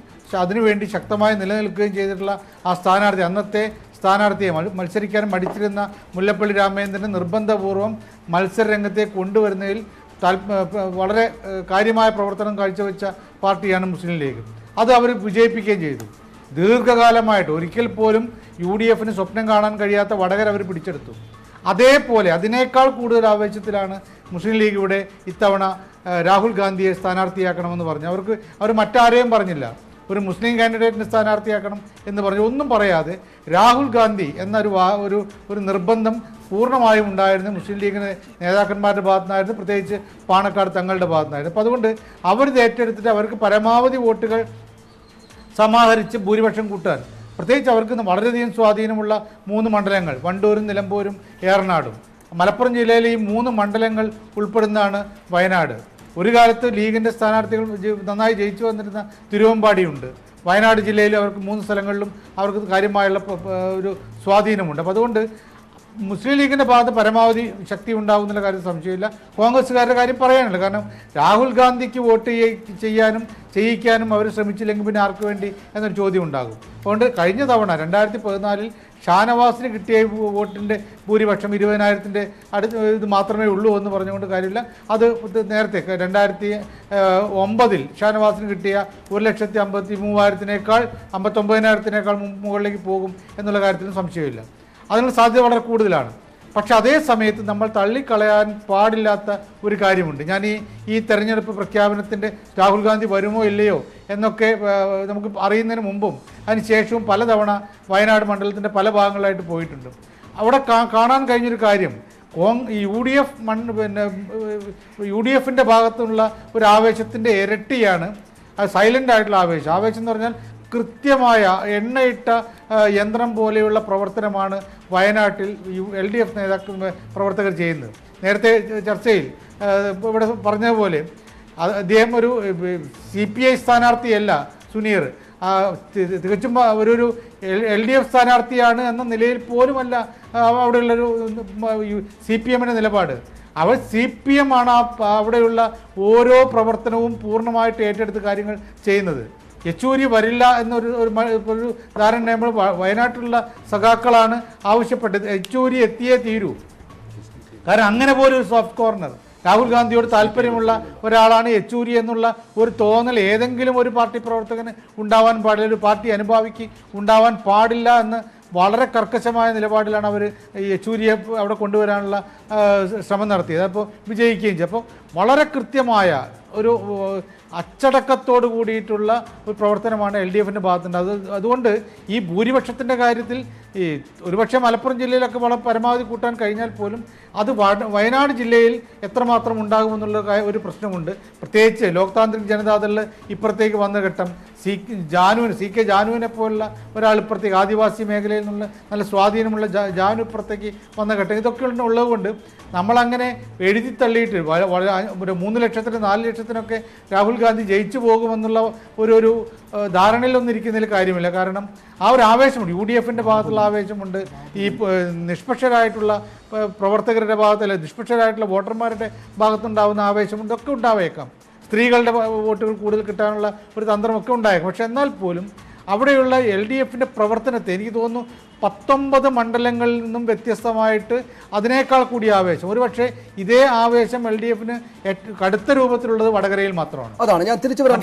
അതിനുവേണ്ടി ശക്തമായി നിലനിൽക്കുകയും ചെയ്തിട്ടുള്ള ആ സ്ഥാനാർത്ഥി, അന്നത്തെ സ്ഥാനാർത്ഥിയെ മത്സരിക്കാൻ മടിച്ചിരുന്ന മുല്ലപ്പള്ളി രാമചന്ദ്രനെ നിർബന്ധപൂർവ്വം മത്സര രംഗത്തേക്ക് കൊണ്ടുവരുന്നതിൽ വളരെ കാര്യമായ പ്രവർത്തനം കാഴ്ചവെച്ച പാർട്ടിയാണ് മുസ്ലിം ലീഗ്. അത് അവർ വിജയിപ്പിക്കുകയും ചെയ്തു. ദീർഘകാലമായിട്ട് ഒരിക്കൽ പോലും UDF സ്വപ്നം കാണാൻ കഴിയാത്ത വടകര അവർ പിടിച്ചെടുത്തു. അതേപോലെ അതിനേക്കാൾ കൂടുതൽ ആവേശത്തിലാണ് മുസ്ലിം ലീഗ് ഇവിടെ ഇത്തവണ രാഹുൽ ഗാന്ധിയെ സ്ഥാനാർത്ഥിയാക്കണമെന്ന് പറഞ്ഞു. അവർ മറ്റാരെയും പറഞ്ഞില്ല, ഒരു മുസ്ലിം കാൻഡിഡേറ്റിനെ സ്ഥാനാർത്ഥിയാക്കണം എന്ന് പറഞ്ഞു. ഒന്നും പറയാതെ രാഹുൽ ഗാന്ധി എന്നൊരു ഒരു നിർബന്ധം പൂർണ്ണമായും ഉണ്ടായിരുന്നു മുസ്ലിം ലീഗിന് നേതാക്കന്മാരുടെ ഭാഗത്തുനിന്നായിരുന്നു, പ്രത്യേകിച്ച് പാണക്കാട് തങ്ങളുടെ ഭാഗത്തുനിന്നായിരുന്നു. അപ്പോൾ അതുകൊണ്ട് അവരിത് ഏറ്റെടുത്തിട്ട് അവർക്ക് പരമാവധി വോട്ടുകൾ സമാഹരിച്ച് ഭൂരിപക്ഷം കൂട്ടാൻ, പ്രത്യേകിച്ച് അവർക്ക് വളരെയധികം സ്വാധീനമുള്ള 3 മണ്ഡലങ്ങൾ വണ്ടൂരും നിലമ്പൂരും ഏറനാടും, മലപ്പുറം ജില്ലയിലെ ഈ 3 മണ്ഡലങ്ങൾ ഉൾപ്പെടുന്നതാണ് വയനാട്. ഒരു കാലത്ത് ലീഗിൻ്റെ സ്ഥാനാർത്ഥികൾ നന്നായി ജയിച്ചു വന്നിരുന്ന തിരുവമ്പാടിയുണ്ട്. വയനാട് ജില്ലയിൽ അവർക്ക് 3 സ്ഥലങ്ങളിലും അവർക്ക് കാര്യമായുള്ള ഒരു സ്വാധീനമുണ്ട്. അപ്പോൾ അതുകൊണ്ട് മുസ്ലിം ലീഗിൻ്റെ ഭാഗത്ത് പരമാവധി ശക്തി ഉണ്ടാകുന്നുള്ള കാര്യം സംശയമില്ല. കോൺഗ്രസ്സുകാരുടെ കാര്യം പറയാനില്ല. കാരണം രാഹുൽ ഗാന്ധിക്ക് വോട്ട് ചെയ്യിക്കാനും അവർ ശ്രമിച്ചില്ലെങ്കിൽ പിന്നെ ആർക്ക് വേണ്ടി എന്നൊരു ചോദ്യം ഉണ്ടാകും. അതുകൊണ്ട് കഴിഞ്ഞ തവണ 2014 ഷാനവാസിന് കിട്ടിയ വോട്ടിൻ്റെ ഭൂരിപക്ഷം 20,000-ൻ്റെ ഇത് മാത്രമേ ഉള്ളൂ എന്ന് പറഞ്ഞുകൊണ്ട് കാര്യമില്ല. അത് നേരത്തെ 2009 ഷാനവാസിന് കിട്ടിയ 1,53,000-നേക്കാൾ 59,000-നേക്കാൾ മുകളിലേക്ക് പോകും എന്നുള്ള കാര്യത്തിലും സംശയമില്ല. അതിനുള്ള സാധ്യത വളരെ കൂടുതലാണ്. പക്ഷെ അതേ സമയത്ത് നമ്മൾ തള്ളിക്കളയാൻ പാടില്ലാത്ത ഒരു കാര്യമുണ്ട്. ഞാൻ ഈ തെരഞ്ഞെടുപ്പ് പ്രഖ്യാപനത്തിൻ്റെ രാഹുൽ ഗാന്ധി വരുമോ ഇല്ലയോ എന്നൊക്കെ നമുക്ക് അറിയുന്നതിന് മുമ്പും അതിനുശേഷവും പലതവണ വയനാട് മണ്ഡലത്തിൻ്റെ പല ഭാഗങ്ങളായിട്ട് പോയിട്ടുണ്ട്. അവിടെ കാണാൻ കഴിഞ്ഞൊരു കാര്യം, UDF-ൻ്റെ ഭാഗത്തുനിന്നുള്ള ഒരു ആവേശത്തിൻ്റെ ഇരട്ടിയാണ് അത് സൈലൻ്റ് ആയിട്ടുള്ള ആവേശം എന്ന് പറഞ്ഞാൽ കൃത്യമായ എണ്ണയിട്ട യന്ത്രം പോലെയുള്ള പ്രവർത്തനമാണ് വയനാട്ടിൽ LDF പ്രവർത്തകർ ചെയ്യുന്നത്. നേരത്തെ ചർച്ചയിൽ ഇവിടെ പറഞ്ഞതുപോലെ അദ്ദേഹം ഒരു CPI സ്ഥാനാർത്ഥിയല്ല സുനീർ, തികച്ചും ഒരു LDF സ്ഥാനാർത്ഥിയാണ് എന്ന നിലയിൽ പോലുമല്ല അവിടെയുള്ളൊരു CPM-ൻ്റെ നിലപാട്. അവർ CPM ആണ് അവിടെയുള്ള ഓരോ പ്രവർത്തനവും പൂർണ്ണമായിട്ട് ഏറ്റെടുത്ത് കാര്യങ്ങൾ ചെയ്യുന്നത്. യെച്ചൂരി വരില്ല എന്നൊരു ധാരണ നമ്മൾ വയനാട്ടിലുള്ള സഖാക്കളാണ് ആവശ്യപ്പെട്ടത്. യെച്ചൂരി എത്തിയേ തീരൂ. കാരണം അങ്ങനെ പോലും ഒരു സോഫ്റ്റ് കോർണർ രാഹുൽ ഗാന്ധിയോട് താല്പര്യമുള്ള ഒരാളാണ് യെച്ചൂരി എന്നുള്ള ഒരു തോന്നൽ ഏതെങ്കിലും ഒരു പാർട്ടി പ്രവർത്തകന് ഉണ്ടാവാൻ പാടില്ല, ഒരു പാർട്ടി അനുഭാവിക്ക് ഉണ്ടാവാൻ പാടില്ല എന്ന് വളരെ കർക്കശമായ നിലപാടിലാണ് അവർ യെച്ചൂരിയെ അവിടെ കൊണ്ടുവരാനുള്ള ശ്രമം നടത്തിയത്. അപ്പോൾ വിജയിക്കുകയും ചെയ്തു. അപ്പോൾ വളരെ കൃത്യമായ ഒരു അച്ചടക്കത്തോട് കൂടിയിട്ടുള്ള ഒരു പ്രവർത്തനമാണ് LDF-ൻ്റെ ഭാഗത്തുണ്ട്. അതുകൊണ്ട് ഈ ഭൂരിപക്ഷത്തിൻ്റെ കാര്യത്തിൽ ഒരുപക്ഷെ മലപ്പുറം ജില്ലയിലൊക്കെ പരമാവധി കൂട്ടാൻ കഴിഞ്ഞാൽ പോലും അത് വയനാട് ജില്ലയിൽ എത്രമാത്രം ഉണ്ടാകുമെന്നുള്ള ഒരു പ്രശ്നമുണ്ട്. പ്രത്യേകിച്ച് ലോക് താന്ത്രിക് ജനതാദളിൽ ഇപ്പുറത്തേക്ക് വന്ന ഘട്ടം, CK ജാനുവിനെ പോലുള്ള ഒരാൾ ഇപ്പുറത്തേക്ക് ആദിവാസി മേഖലയിൽ നിന്നുള്ള നല്ല സ്വാധീനമുള്ള ജാനു ഇപ്പുറത്തേക്ക് വന്ന ഘട്ടം, ഇതൊക്കെ ഉള്ളതുകൊണ്ട് നമ്മളങ്ങനെ എഴുതി തള്ളിയിട്ട് 3 ലക്ഷത്തിന് 4 ലക്ഷത്തിനൊക്കെ രാഹുൽ ഗാന്ധി ജയിച്ചു പോകുമെന്നുള്ള ഒരു ധാരണയിലൊന്നും ഇരിക്കുന്നതിൽ കാര്യമില്ല. കാരണം ആ ഒരു ആവേശമുണ്ട്, UDF-ൻ്റെ ഭാഗത്തുള്ള ആവേശമുണ്ട്, ഈ നിഷ്പക്ഷരായിട്ടുള്ള പ്രവർത്തകരുടെ ഭാഗത്തല്ല നിഷ്പക്ഷരായിട്ടുള്ള വോട്ടർമാരുടെ ഭാഗത്തുണ്ടാകുന്ന ആവേശമുണ്ട്, ഒക്കെ ഉണ്ടാവേക്കാം. സ്ത്രീകളുടെ വോട്ടുകൾ കൂടുതൽ കിട്ടാനുള്ള ഒരു തന്ത്രമൊക്കെ ഉണ്ടായേക്കാം. പക്ഷെ എന്നാൽ പോലും അവിടെയുള്ള LDF-ൻ്റെ പ്രവർത്തനത്തെ എനിക്ക് തോന്നുന്നു 19 മണ്ഡലങ്ങളിൽ നിന്നും വ്യത്യസ്തമായിട്ട് അതിനേക്കാൾ കൂടി ആവേശം, ഒരുപക്ഷെ ഇതേ ആവേശം LDF-ന് കടുത്ത രൂപത്തിലുള്ളത് വടകരയിൽ മാത്രമാണ്. അതാണ് ഞാൻ തിരിച്ചു വരാൻ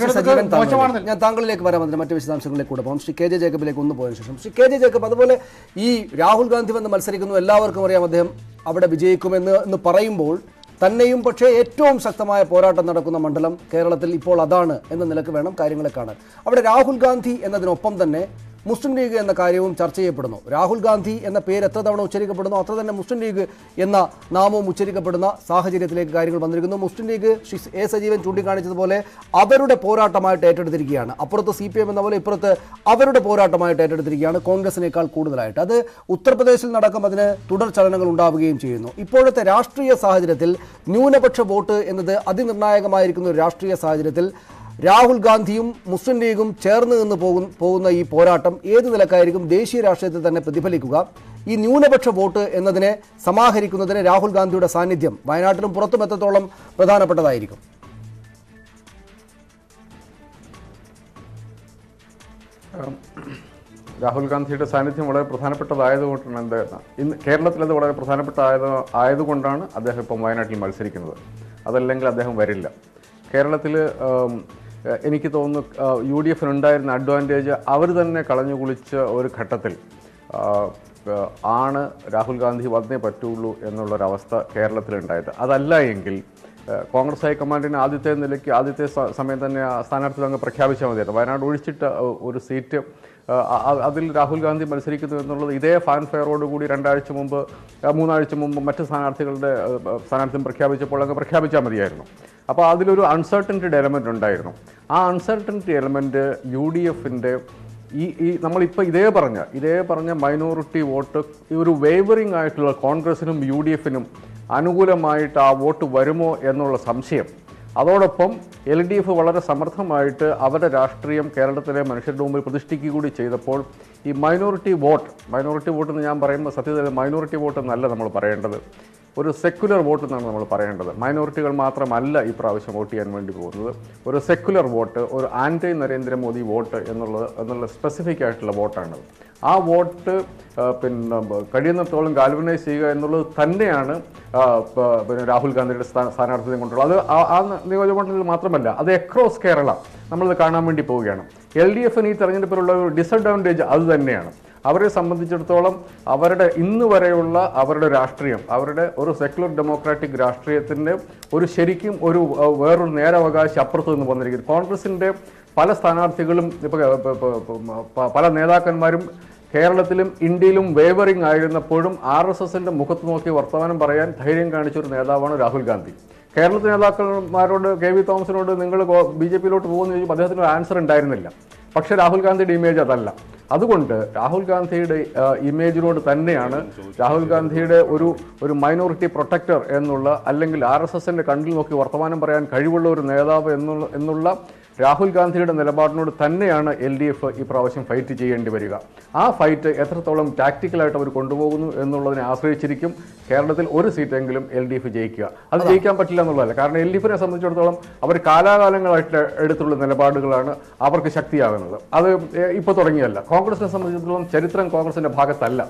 ഞാൻ താങ്കളിലേക്ക് വരാൻ വന്നിട്ട് മറ്റു വിശദാംശങ്ങളിലേക്ക് കൂടെ പോകാം. ശ്രീ KJ ജേക്കബിലേക്ക് ഒന്ന് പോയതിനു ശേഷം, ശ്രീ KJ ജേക്കബ്, അതുപോലെ ഈ രാഹുൽ ഗാന്ധി വന്ന് മത്സരിക്കുന്നു, എല്ലാവർക്കും അറിയാം അദ്ദേഹം അവിടെ വിജയിക്കുമെന്ന് പറയുമ്പോൾ തന്നെയും പക്ഷേ ഏറ്റവും ശക്തമായ പോരാട്ടം നടക്കുന്ന മണ്ഡലം കേരളത്തിൽ ഇപ്പോൾ അതാണ് എന്ന നിലക്ക് വേണം കാര്യങ്ങളെ കാണാൻ. അവിടെ രാഹുൽ ഗാന്ധി എന്നതിനൊപ്പം തന്നെ മുസ്ലിം ലീഗ് എന്ന കാര്യവും ചർച്ച ചെയ്യപ്പെടുന്നു. രാഹുൽ ഗാന്ധി എന്ന പേര് എത്ര തവണ ഉച്ചരിക്കപ്പെടുന്നു അത്ര തന്നെ മുസ്ലിം ലീഗ് എന്ന നാമവും ഉച്ചരിക്കപ്പെടുന്ന സാഹചര്യത്തിലേക്ക് കാര്യങ്ങൾ വന്നിരിക്കുന്നു. മുസ്ലിം ലീഗ് A സജീവൻ ചൂണ്ടിക്കാണിച്ചതുപോലെ അവരുടെ പോരാട്ടമായിട്ട് ഏറ്റെടുത്തിരിക്കുകയാണ്. അപ്പുറത്ത് CPM എന്ന പോലെ ഇപ്പുറത്ത് അവരുടെ പോരാട്ടമായിട്ട് ഏറ്റെടുത്തിരിക്കുകയാണ്, കോൺഗ്രസിനേക്കാൾ കൂടുതലായിട്ട്. അത് ഉത്തർപ്രദേശിൽ നടക്കും അതിന് തുടർ ചലനങ്ങൾ ഉണ്ടാവുകയും ചെയ്യുന്നു. ഇപ്പോഴത്തെ രാഷ്ട്രീയ സാഹചര്യത്തിൽ ന്യൂനപക്ഷ വോട്ട് എന്നത് അതിനിർണായകമായിരിക്കുന്ന ഒരു രാഷ്ട്രീയ സാഹചര്യത്തിൽ രാഹുൽ ഗാന്ധിയും മുസ്ലിം ലീഗും ചേർന്ന് നിന്ന് പോകുന്ന ഈ പോരാട്ടം ഏത് നിലക്കായിരിക്കും ദേശീയ രാഷ്ട്രീയത്തിൽ തന്നെ പ്രതിഫലിക്കുക? ഈ ന്യൂനപക്ഷ വോട്ട് എന്നതിനെ സമാഹരിക്കുന്നതിന് രാഹുൽ ഗാന്ധിയുടെ സാന്നിധ്യം വയനാട്ടിലും പുറത്തും എത്രത്തോളം പ്രധാനപ്പെട്ടതായിരിക്കും? രാഹുൽ ഗാന്ധിയുടെ സാന്നിധ്യം വളരെ പ്രധാനപ്പെട്ടതായതുകൊണ്ടാണ് ഇന്ന് കേരളത്തിൽ അത് വളരെ ആയതുകൊണ്ടാണ് അദ്ദേഹം ഇപ്പം വയനാട്ടിൽ മത്സരിക്കുന്നത്. അതല്ലെങ്കിൽ അദ്ദേഹം വരില്ല. കേരളത്തിൽ എനിക്ക് തോന്നുന്നു UDF ഉണ്ടായിരുന്ന അഡ്വാൻറ്റേജ് അവർ തന്നെ കളഞ്ഞു കുളിച്ച ഒരു ഘട്ടത്തിൽ ആണ് രാഹുൽ ഗാന്ധി വന്നേ പറ്റുള്ളൂ എന്നുള്ളൊരവസ്ഥ കേരളത്തിലുണ്ടായത്. അതല്ല എങ്കിൽ കോൺഗ്രസ് ഹൈക്കമാൻഡിന് ആദ്യത്തെ സമയം തന്നെ സ്ഥാനാർത്ഥി അങ്ങ് പ്രഖ്യാപിച്ചാൽ മതിയായിരുന്നു. വയനാട് ഒഴിച്ചിട്ട് ഒരു സീറ്റ് അതിൽ രാഹുൽ ഗാന്ധി മത്സരിക്കുന്നു എന്നുള്ളത് ഇതേ ഫാൻഫെയറോടുകൂടി 3 ആഴ്ച മുമ്പ് മറ്റ് സ്ഥാനാർത്ഥിത്വം പ്രഖ്യാപിച്ചപ്പോൾ അങ്ങ് പ്രഖ്യാപിച്ചാൽ മതിയായിരുന്നു. അപ്പോൾ അതിലൊരു അൺസർട്ടനിറ്റി എലമെൻ്റ് ഉണ്ടായിരുന്നു. ആ അൺസർട്ടനിറ്റി എലമെൻറ്റ് UDFൻ്റെ നമ്മളിപ്പോൾ ഇതേ പറഞ്ഞ മൈനോറിറ്റി വോട്ട് ഒരു വേവറിംഗ് ആയിട്ടുള്ള കോൺഗ്രസിനും UDFനും അനുകൂലമായിട്ട് ആ വോട്ട് വരുമോ എന്നുള്ള സംശയം. അതോടൊപ്പം LDF വളരെ സമർത്ഥമായിട്ട് അവരുടെ രാഷ്ട്രീയം കേരളത്തിലെ മനുഷ്യരുടെ മുമ്പിൽ പ്രതിഷ്ഠിക്കുക കൂടി ചെയ്തപ്പോൾ ഈ മൈനോറിറ്റി വോട്ട് എന്ന് ഞാൻ പറയുമ്പോൾ സത്യത്തിൽ മൈനോറിറ്റി വോട്ട് എന്നല്ല നമ്മൾ പറയേണ്ടത്, ഒരു സെക്യുലർ വോട്ട് എന്നാണ് നമ്മൾ പറയേണ്ടത്. മൈനോറിറ്റികൾ മാത്രമല്ല ഈ പ്രാവശ്യം വോട്ട് ചെയ്യാൻ വേണ്ടി പോകുന്നത്. ഒരു സെക്യുലർ വോട്ട്, ഒരു ആൻറ്റി നരേന്ദ്രമോദി വോട്ട് എന്നുള്ള സ്പെസിഫിക് ആയിട്ടുള്ള വോട്ടാണ്. ആ വോട്ട് കഴിയുന്നിടത്തോളം ഗാൽവനൈസ് ചെയ്യുക എന്നുള്ളത് തന്നെയാണ് രാഹുൽ ഗാന്ധിയുടെ സ്ഥാനാർത്ഥിത്വം കൊണ്ടുള്ളത്. അത് ആ നിയോജകമണ്ഡലത്തിൽ മാത്രമല്ല, അത് അക്രോസ് കേരള നമ്മളത് കാണാൻ വേണ്ടി പോവുകയാണ്. LDFന് ഈ തെരഞ്ഞെടുപ്പിലുള്ള ഒരു ഡിസഡ്വാൻറ്റേജ് അത് തന്നെയാണ്. അവരെ സംബന്ധിച്ചിടത്തോളം ഇന്ന് വരെയുള്ള അവരുടെ രാഷ്ട്രീയം, അവരുടെ ഒരു സെക്യുലർ ഡെമോക്രാറ്റിക് രാഷ്ട്രീയത്തിൻ്റെ ശരിക്കും വേറൊരു നേരവകാശം അപ്പുറത്ത് നിന്ന് വന്നിരിക്കുന്നു. കോൺഗ്രസിൻ്റെ പല സ്ഥാനാർത്ഥികളും പല നേതാക്കന്മാരും കേരളത്തിലും ഇന്ത്യയിലും വേവറിംഗ് ആയിരുന്നപ്പോഴും RSSന്റെ മുഖത്ത് നോക്കി വർത്തമാനം പറയാൻ ധൈര്യം കാണിച്ചൊരു നേതാവാണ് രാഹുൽ ഗാന്ധി. കേരളത്തിലെ നേതാക്കന്മാരോട് KV തോമസിനോട് നിങ്ങൾ BJPയിലോട്ട് പോകുമെന്ന് ചോദിച്ചപ്പോൾ അദ്ദേഹത്തിന് ഒരു ആൻസർ ഉണ്ടായിരുന്നില്ല. പക്ഷേ രാഹുൽ ഗാന്ധിയുടെ ഇമേജ് അതല്ല. അതുകൊണ്ട് രാഹുൽ ഗാന്ധിയുടെ ഇമേജിനോട് തന്നെയാണ് രാഹുൽ ഗാന്ധിയുടെ ഒരു മൈനോറിറ്റി പ്രൊട്ടക്ടർ അല്ലെങ്കിൽ RSSന്റെ കണ്ണിൽ നോക്കി വർത്തമാനം പറയാൻ കഴിവുള്ള ഒരു നേതാവ് എന്നുള്ള രാഹുൽ ഗാന്ധിയുടെ നിലപാടിനോട് തന്നെയാണ് LDF ഈ പ്രാവശ്യം ഫൈറ്റ് ചെയ്യേണ്ടി വരിക. ആ ഫൈറ്റ് എത്രത്തോളം ടാക്ടിക്കലായിട്ട് അവർ കൊണ്ടുപോകുന്നു എന്നുള്ളതിനെ ആശ്രയിച്ചിരിക്കും കേരളത്തിൽ ഒരു സീറ്റെങ്കിലും LDF ജയിക്കുക. അത് ജയിക്കാൻ പറ്റില്ല എന്നുള്ളതല്ല. കാരണം LDFനെ സംബന്ധിച്ചിടത്തോളം അവർ കാലാകാലങ്ങളായിട്ട് എടുത്തുള്ള നിലപാടുകളാണ് അവർക്ക് ശക്തിയാകുന്നത്. അത് ഇപ്പോൾ തുടങ്ങിയല്ല. കോൺഗ്രസിനെ സംബന്ധിച്ചിടത്തോളം ചരിത്രം കോൺഗ്രസിൻ്റെ ഭാഗത്തല്ല.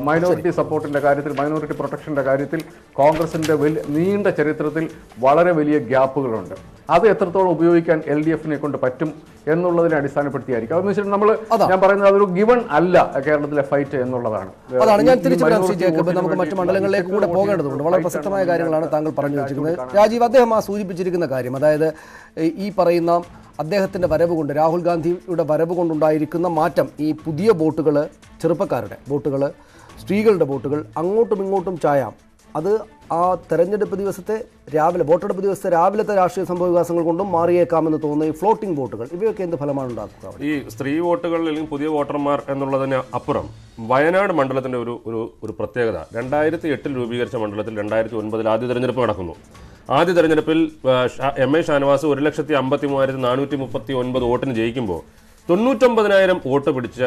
മൈനോറിറ്റി സപ്പോർട്ടിൻ്റെ കാര്യത്തിൽ, മൈനോറിറ്റി പ്രൊട്ടക്ഷൻ്റെ കാര്യത്തിൽ കോൺഗ്രസിൻ്റെ നീണ്ട ചരിത്രത്തിൽ വളരെ വലിയ ഗ്യാപ്പുകളുണ്ട്. അത് എത്രത്തോളം ഉപയോഗിക്കാൻ LDFനെ കൊണ്ട് പറ്റും എന്നുള്ളതിനെ അടിസ്ഥാനപ്പെടുത്തിയായിരിക്കും. അതെന്ന് വെച്ചിട്ടുണ്ടെങ്കിൽ ഞാൻ പറയുന്നത് അതൊരു ഗിവൺ അല്ല കേരളത്തിലെ ഫൈറ്റ് എന്നുള്ളതാണ്. അതാണ് ഞാൻ തിരിച്ചു വരാം. ശ്രീ ജേക്കബ്, നമുക്ക് മറ്റു മണ്ഡലങ്ങളിലേക്ക് കൂടെ പോകേണ്ടതുണ്ട്. വളരെ പ്രസക്തമായ കാര്യങ്ങളാണ് താങ്കൾ പറഞ്ഞു വെച്ചിരിക്കുന്നത്. രാജീവ്, അദ്ദേഹം സൂചിപ്പിച്ചിരിക്കുന്ന കാര്യം, അതായത് ഈ പറയുന്ന അദ്ദേഹത്തിൻ്റെ വരവ് കൊണ്ട്, രാഹുൽ ഗാന്ധിയുടെ വരവ് കൊണ്ടുണ്ടായിരിക്കുന്ന മാറ്റം, ഈ പുതിയ വോട്ടുകൾ, ചെറുപ്പക്കാരുടെ വോട്ടുകൾ, സ്ത്രീകളുടെ വോട്ടുകൾ അങ്ങോട്ടും ഇങ്ങോട്ടും ചായാം. അത് ആ തെരഞ്ഞെടുപ്പ് ദിവസത്തെ വോട്ടെടുപ്പ് ദിവസത്തെ രാവിലത്തെ രാഷ്ട്രീയ സംഭവ വികാസങ്ങൾ കൊണ്ടും മാറിയേക്കാമെന്ന് തോന്നുന്ന ഈ ഫ്ലോട്ടിംഗ് വോട്ടുകൾ, ഇവയൊക്കെ എന്ത് ഫലമാണ് ഉണ്ടാക്കുക? ഈ സ്ത്രീ വോട്ടുകൾ അല്ലെങ്കിൽ പുതിയ വോട്ടർമാർ എന്നുള്ളതിന് അപ്പുറം വയനാട് മണ്ഡലത്തിൻ്റെ ഒരു പ്രത്യേകത, 2008 രൂപീകരിച്ച മണ്ഡലത്തിൽ 2009 ആദ്യ തെരഞ്ഞെടുപ്പ് നടക്കുന്നു. ആദ്യ തെരഞ്ഞെടുപ്പിൽ MA ഷാനവാസ് 1,53,439 വോട്ടിന് ജയിക്കുമ്പോൾ 99,000 വോട്ട് പിടിച്ച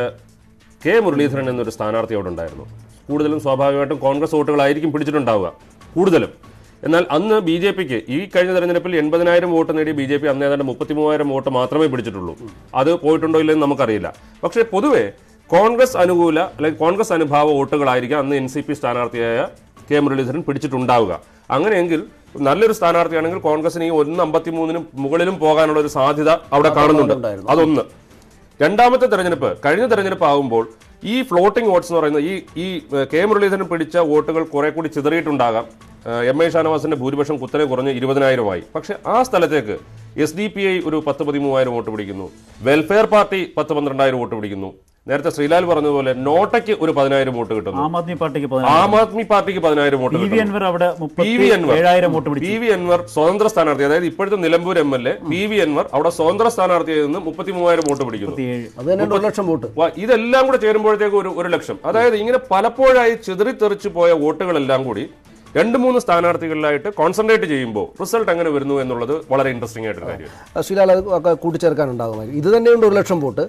K മുരളീധരൻ എന്നൊരു സ്ഥാനാർത്ഥി അവിടെ ഉണ്ടായിരുന്നു. കൂടുതലും സ്വാഭാവികമായിട്ടും കോൺഗ്രസ് വോട്ടുകളായിരിക്കും പിടിച്ചിട്ടുണ്ടാവുക കൂടുതലും. എന്നാൽ അന്ന് BJPക്ക് ഈ കഴിഞ്ഞ തെരഞ്ഞെടുപ്പിൽ 80,000 വോട്ട് നേടി BJP അന്ന് ഏതാണ്ട് 33,000 വോട്ട് മാത്രമേ പിടിച്ചിട്ടുള്ളൂ. അത് പോയിട്ടുണ്ടോ ഇല്ലെന്ന് നമുക്കറിയില്ല. പക്ഷേ പൊതുവെ കോൺഗ്രസ് അനുകൂല അല്ലെങ്കിൽ കോൺഗ്രസ് അനുഭാവ വോട്ടുകളായിരിക്കും അന്ന് NCP സ്ഥാനാർത്ഥിയായ K മുരളീധരൻ പിടിച്ചിട്ടുണ്ടാവുക. അങ്ങനെയെങ്കിൽ നല്ലൊരു സ്ഥാനാർത്ഥിയാണെങ്കിൽ കോൺഗ്രസിന് ഈ 153 മുകളിലും പോകാനുള്ള ഒരു സാധ്യത അവിടെ കാണുന്നുണ്ട്. അതൊന്ന്. രണ്ടാമത്തെ തെരഞ്ഞെടുപ്പ്, കഴിഞ്ഞ തെരഞ്ഞെടുപ്പ് ആകുമ്പോൾ ഈ ഫ്ലോട്ടിംഗ് വോട്ട്സ് എന്ന് പറയുന്നത് ഈ K മുരളീധരൻ പിടിച്ച വോട്ടുകൾ കുറെ കൂടി ചിതറിയിട്ടുണ്ടാകാം. MA ഷാനവാസിന്റെ ഭൂരിപക്ഷം കുത്തനെ കുറഞ്ഞ് 20,000 പക്ഷെ ആ സ്ഥലത്തേക്ക് SDPI ഒരു 10-13,000 വോട്ട് പിടിക്കുന്നു. വെൽഫെയർ പാർട്ടി 10-12,000 വോട്ട് പിടിക്കുന്നു. നേരത്തെ ശ്രീലാൽ പറഞ്ഞതുപോലെ നോട്ടയ്ക്ക് ഒരു 10,000 വോട്ട് കിട്ടുന്നു. ആം ആദ്മി പാർട്ടിക്ക് 10,000 വോട്ട്. PV അൻവർ സ്വതന്ത്ര സ്ഥാനാർത്ഥി, അതായത് ഇപ്പോഴത്തെ നിലമ്പൂർ MLA PV അൻവർ അവിടെ സ്വതന്ത്ര സ്ഥാനാർത്ഥിയിൽ നിന്ന് 33,000 വോട്ട് പിടിക്കുന്നു. ഇതെല്ലാം കൂടെ ചേരുമ്പോഴത്തേക്ക് 1 ലക്ഷം. അതായത് ഇങ്ങനെ പലപ്പോഴായി ചിതറിത്തെറിച്ചു പോയ വോട്ടുകളെല്ലാം കൂടി 2-3 സ്ഥാനാർത്ഥികളിലായിട്ട് കോൺസെൻട്രേറ്റ് ചെയ്യുമ്പോൾ റിസൾട്ട് എങ്ങനെ വരുന്നു എന്നുള്ളത് വളരെ ഇൻട്രസ്റ്റിംഗ് ആയിട്ടൊരു കാര്യമാണ്. ശ്രീലാൽ അത് ഒക്കെ കൂട്ടിച്ചേർക്കാനുണ്ടാകുമായിരിക്കും. ഇത് തന്നെയുണ്ട് 1 ലക്ഷം വോട്ട്.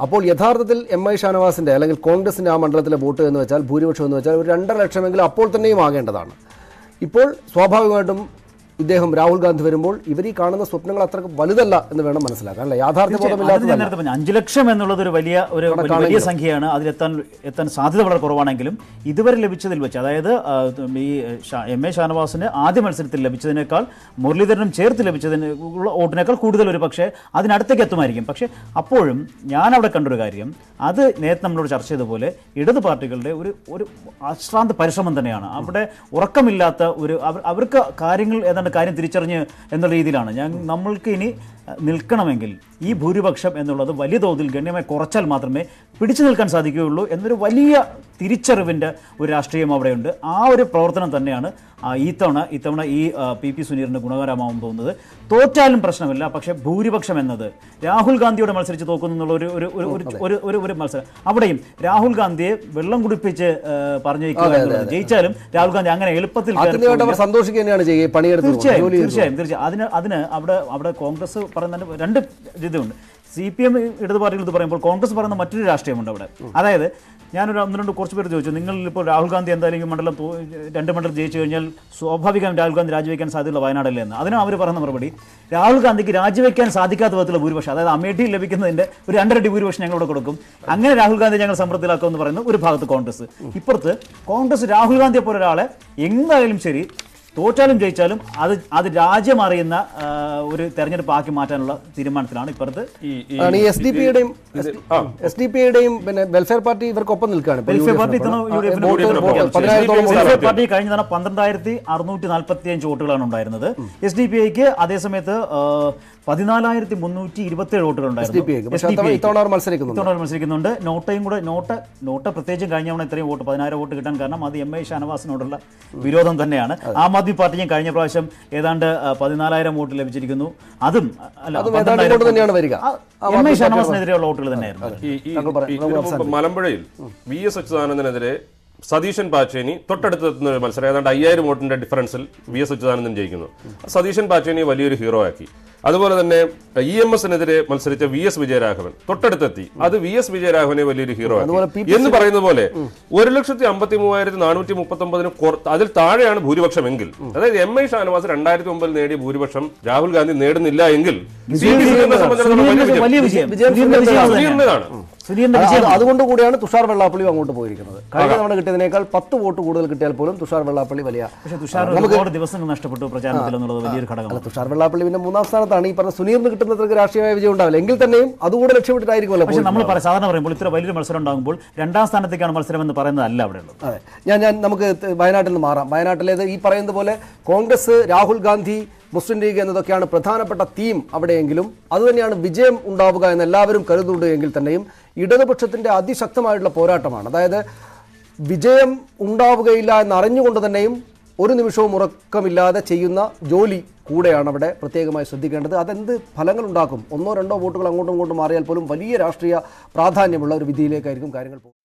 അപ്പോൾ യഥാർത്ഥത്തിൽ MI ഷാനവാസിന്റെ അല്ലെങ്കിൽ കോൺഗ്രസിന്റെ ആ മണ്ഡലത്തിലെ വോട്ട് എന്ന് വെച്ചാൽ ഭൂരിപക്ഷം എന്ന് വെച്ചാൽ ഒരു 2.5 ലക്ഷമെങ്കിലും അപ്പോൾ തന്നെയും ആകേണ്ടതാണ്. ഇപ്പോൾ സ്വാഭാവികമായിട്ടും ഇദ്ദേഹം രാഹുൽ ഗാന്ധി വരുമ്പോൾ ഇവർ ഈ കാണുന്ന സ്വപ്നങ്ങൾ അത്ര വലുതല്ല എന്ന് വേണം മനസ്സിലാക്കാൻ. അല്ലേ, യാഥാർത്ഥ്യബോധമില്ലാത്ത 5 ലക്ഷം എന്നുള്ളത് ഒരു വലിയ സംഖ്യയാണ്. അതിലെത്താൻ സാധ്യത വളരെ കുറവാണെങ്കിലും ഇതുവരെ ലഭിച്ചതിൽ വെച്ച്, അതായത് ഈ MA ഷാനവാസിന് ആദ്യ മത്സരത്തിൽ ലഭിച്ചതിനേക്കാൾ മുരളീധരനും ചേർത്ത് ലഭിച്ചതിന് വോട്ടിനേക്കാൾ കൂടുതൽ ഒരു പക്ഷേ അതിനടുത്തേക്ക് എത്തുമായിരിക്കും. പക്ഷേ അപ്പോഴും ഞാൻ അവിടെ കണ്ടൊരു കാര്യം, അത് നേരത്തെ നമ്മളോട് ചർച്ച ചെയ്ത പോലെ ഇടത് പാർട്ടികളുടെ ഒരു അശ്രാന്ത പരിശ്രമം തന്നെയാണ്. അവിടെ ഉറക്കമില്ലാത്ത അവർക്ക് കാര്യങ്ങൾ ഏതാണ്ട് കാര്യം തിരിച്ചറിഞ്ഞ് എന്നുള്ള രീതിയിലാണ്. നമ്മൾക്ക് ഇനി നിൽക്കണമെങ്കിൽ ഈ ഭൂരിപക്ഷം എന്നുള്ളത് വലിയ തോതിൽ ഗണ്യമായി കുറച്ചാൽ മാത്രമേ പിടിച്ചു നിൽക്കാൻ സാധിക്കുകയുള്ളൂ എന്നൊരു വലിയ തിരിച്ചറിവിൻ്റെ ഒരു രാഷ്ട്രീയം അവിടെയുണ്ട്. ആ ഒരു പ്രവർത്തനം തന്നെയാണ് ഇത്തവണ ഈ PP സുനീറിന് ഗുണകരമാവും തോന്നുന്നത്. തോറ്റാലും പ്രശ്നമില്ല, പക്ഷേ ഭൂരിപക്ഷം എന്നത് രാഹുൽ ഗാന്ധിയോട് മത്സരിച്ച് തോക്കുന്നുള്ള ഒരു മത്സരം. അവിടെയും രാഹുൽ ഗാന്ധിയെ വെള്ളം കുടിപ്പിച്ച് പറഞ്ഞു വയ്ക്കുക, ജയിച്ചാലും രാഹുൽ ഗാന്ധി അങ്ങനെ എളുപ്പത്തിൽ തീർച്ചയായും അതിന് അവിടെ കോൺഗ്രസ് പറയുന്ന 2 രീതിയുണ്ട്. CPM ഇടത് പാർട്ടികൾ ഇത് പറയുമ്പോൾ കോൺഗ്രസ് പറയുന്ന മറ്റൊരു രാഷ്ട്രീയമുണ്ട് അവിടെ. അതായത് ഞാനൊരു 1-2 കുറച്ച് പേര് ചോദിച്ചു, നിങ്ങളിപ്പോൾ രാഹുൽ ഗാന്ധി എന്തായാലും ഈ മണ്ഡലം 2 മണ്ഡലം ജയിച്ചു കഴിഞ്ഞാൽ സ്വാഭാവികം രാഹുൽ ഗാന്ധി രാജിവെക്കാൻ സാധ്യതയുള്ള വയനാടല്ലേ എന്ന്. അതിന് അവർ പറയുന്ന മറുപടി, രാഹുൽ ഗാന്ധിക്ക് രാജിവെക്കാൻ സാധിക്കാത്ത വിധത്തിലുള്ള ഭൂരിപക്ഷം, അതായത് അമേഠിയിൽ ലഭിക്കുന്നതിൻ്റെ ഒരു 2 ഇരട്ടി ഭൂരിപക്ഷം ഞങ്ങളോട് കൊടുക്കും, അങ്ങനെ രാഹുൽ ഗാന്ധി ഞങ്ങൾ സമ്മർദ്ദത്തിലാക്കുമെന്ന് പറയുന്ന ഒരു ഭാഗത്ത് കോൺഗ്രസ്. ഇപ്പുറത്ത് കോൺഗ്രസ് രാഹുൽ ഗാന്ധിയെ പോലെ ഒരാളെ എന്തായാലും ശരി തോറ്റാലും ജയിച്ചാലും അത് രാജ്യം അറിയുന്ന ഒരു തെരഞ്ഞെടുപ്പ് ആക്കി മാറ്റാനുള്ള തീരുമാനത്തിലാണ് ഇപ്പുറത്ത് SDPIയുടെയും പിന്നെ വെൽഫെയർ പാർട്ടി ഇവർക്കൊപ്പം നിൽക്കുകയാണ്. വെൽഫെയർ പാർട്ടി കഴിഞ്ഞ തവണ 12,645 വോട്ടുകളാണ് ഉണ്ടായിരുന്നത്. SDPIക്ക് അതേസമയത്ത് 14,327 വോട്ടുകൾ ഉണ്ടായിരുന്നു. മത്സരിക്കുന്നുണ്ട്. നോട്ട പ്രത്യേകിച്ചും കഴിഞ്ഞ തവണ ഇത്രയും വോട്ട് 10,000 വോട്ട് കിട്ടാൻ കാരണം അത് MI ഷാനവാസിനോടുള്ള വിരോധം തന്നെയാണ്. ആം ആദ്മി പാർട്ടിയും കഴിഞ്ഞ പ്രാവശ്യം ഏതാണ്ട് 14,000 വോട്ട് ലഭിച്ചിരിക്കുന്നു. അതും MI ഷാനവാസിനെതിരെയുള്ള വോട്ടുകൾ തന്നെയായിരുന്നു. മലമ്പുഴയിൽ VS അച്യുതാനന്ദനെതിരെ സതീശൻ പാച്ചേനി തൊട്ടടുത്ത് മത്സരം ഏതാണ്ട് 5,000 വോട്ടിന്റെ ഡിഫറൻസിൽ VS അച്യുതാനന്ദൻ ജയിക്കുന്നു. സതീശൻ പാച്ചേനി വലിയൊരു ഹീറോ ആക്കി. അതുപോലെ തന്നെ EMSനെതിരെ മത്സരിച്ച VS വിജയരാഘവൻ തൊട്ടടുത്തെത്തി, അത് VS വിജയരാഘവനെ വലിയൊരു ഹീറോ ആക്കി എന്ന് പറയുന്ന പോലെ 1,53,439 അതിൽ താഴെയാണ് ഭൂരിപക്ഷം എങ്കിൽ, അതായത് MI ഷാനവാസ് 2009 നേടിയ ഭൂരിപക്ഷം രാഹുൽ ഗാന്ധി നേടുന്നില്ല എങ്കിൽ അതുകൊണ്ട് കൂടിയാണ് തുഷാർ വെള്ളാപ്പള്ളി അങ്ങോട്ട് പോയിരിക്കുന്നത്. കഴിഞ്ഞ തവണ കിട്ടിയതിനേക്കാൾ 10 വോട്ട് കൂടുതൽ കിട്ടിയാൽ പോലും തുഷാർ വെള്ളാപ്പള്ളി വലിയ ദിവസങ്ങൾ നഷ്ടപ്പെട്ടു പ്രചാരണത്തിൽ എന്നുള്ളത് വലിയൊരു ഘടകമാണ്. തുഷാർ വെള്ളാപ്പള്ളി പിന്നെ 3ാം സ്ഥാനത്താണ്. ഈ പറഞ്ഞ സുനീറിന് കിട്ടുന്നത്ര രാഷ്ട്രീയമായ വിജയം ഉണ്ടാവില്ല എങ്കിൽ തന്നെയും അതുകൂടെ ലക്ഷ്യമിട്ടായിരിക്കുമല്ലോ. പക്ഷേ നമ്മൾ സാധാരണ പറയുമ്പോൾ ഇത്ര വലിയൊരു മത്സരം ഉണ്ടാകുമ്പോൾ 2ാം സ്ഥാനത്തേക്കാണ് മത്സരം എന്ന് പറയുന്നതല്ല അവിടെ ഉള്ളത്. അതെ, ഞാൻ നമുക്ക് വയനാട്ടിൽ നിന്ന് മാറാം. വയനാട്ടിലേത് ഈ പറയുന്നത് പോലെ കോൺഗ്രസ്, രാഹുൽ ഗാന്ധി, മുസ്ലിം ലീഗ് എന്നതൊക്കെയാണ് പ്രധാനപ്പെട്ട തീം അവിടെയെങ്കിലും അതുതന്നെയാണ് വിജയം ഉണ്ടാവുക എന്ന് എല്ലാവരും കരുതുന്നുണ്ട് എങ്കിൽ തന്നെയും ഇടതുപക്ഷത്തിൻ്റെ അതിശക്തമായിട്ടുള്ള പോരാട്ടമാണ്. അതായത് വിജയം ഉണ്ടാവുകയില്ല എന്നറിഞ്ഞുകൊണ്ട് തന്നെയും ഒരു നിമിഷവും ഉറക്കമില്ലാതെ ചെയ്യുന്ന ജോലി കൂടെയാണ് അവിടെ പ്രത്യേകമായി ശ്രദ്ധിക്കേണ്ടത്. അതെന്ത് ഫലങ്ങൾ ഉണ്ടാക്കും? 1-2 വോട്ടുകൾ അങ്ങോട്ടും ഇങ്ങോട്ടും മാറിയാൽ പോലും വലിയ രാഷ്ട്രീയ പ്രാധാന്യമുള്ള ഒരു വിധിയിലേക്കായിരിക്കും കാര്യങ്ങൾ പോകുന്നത്.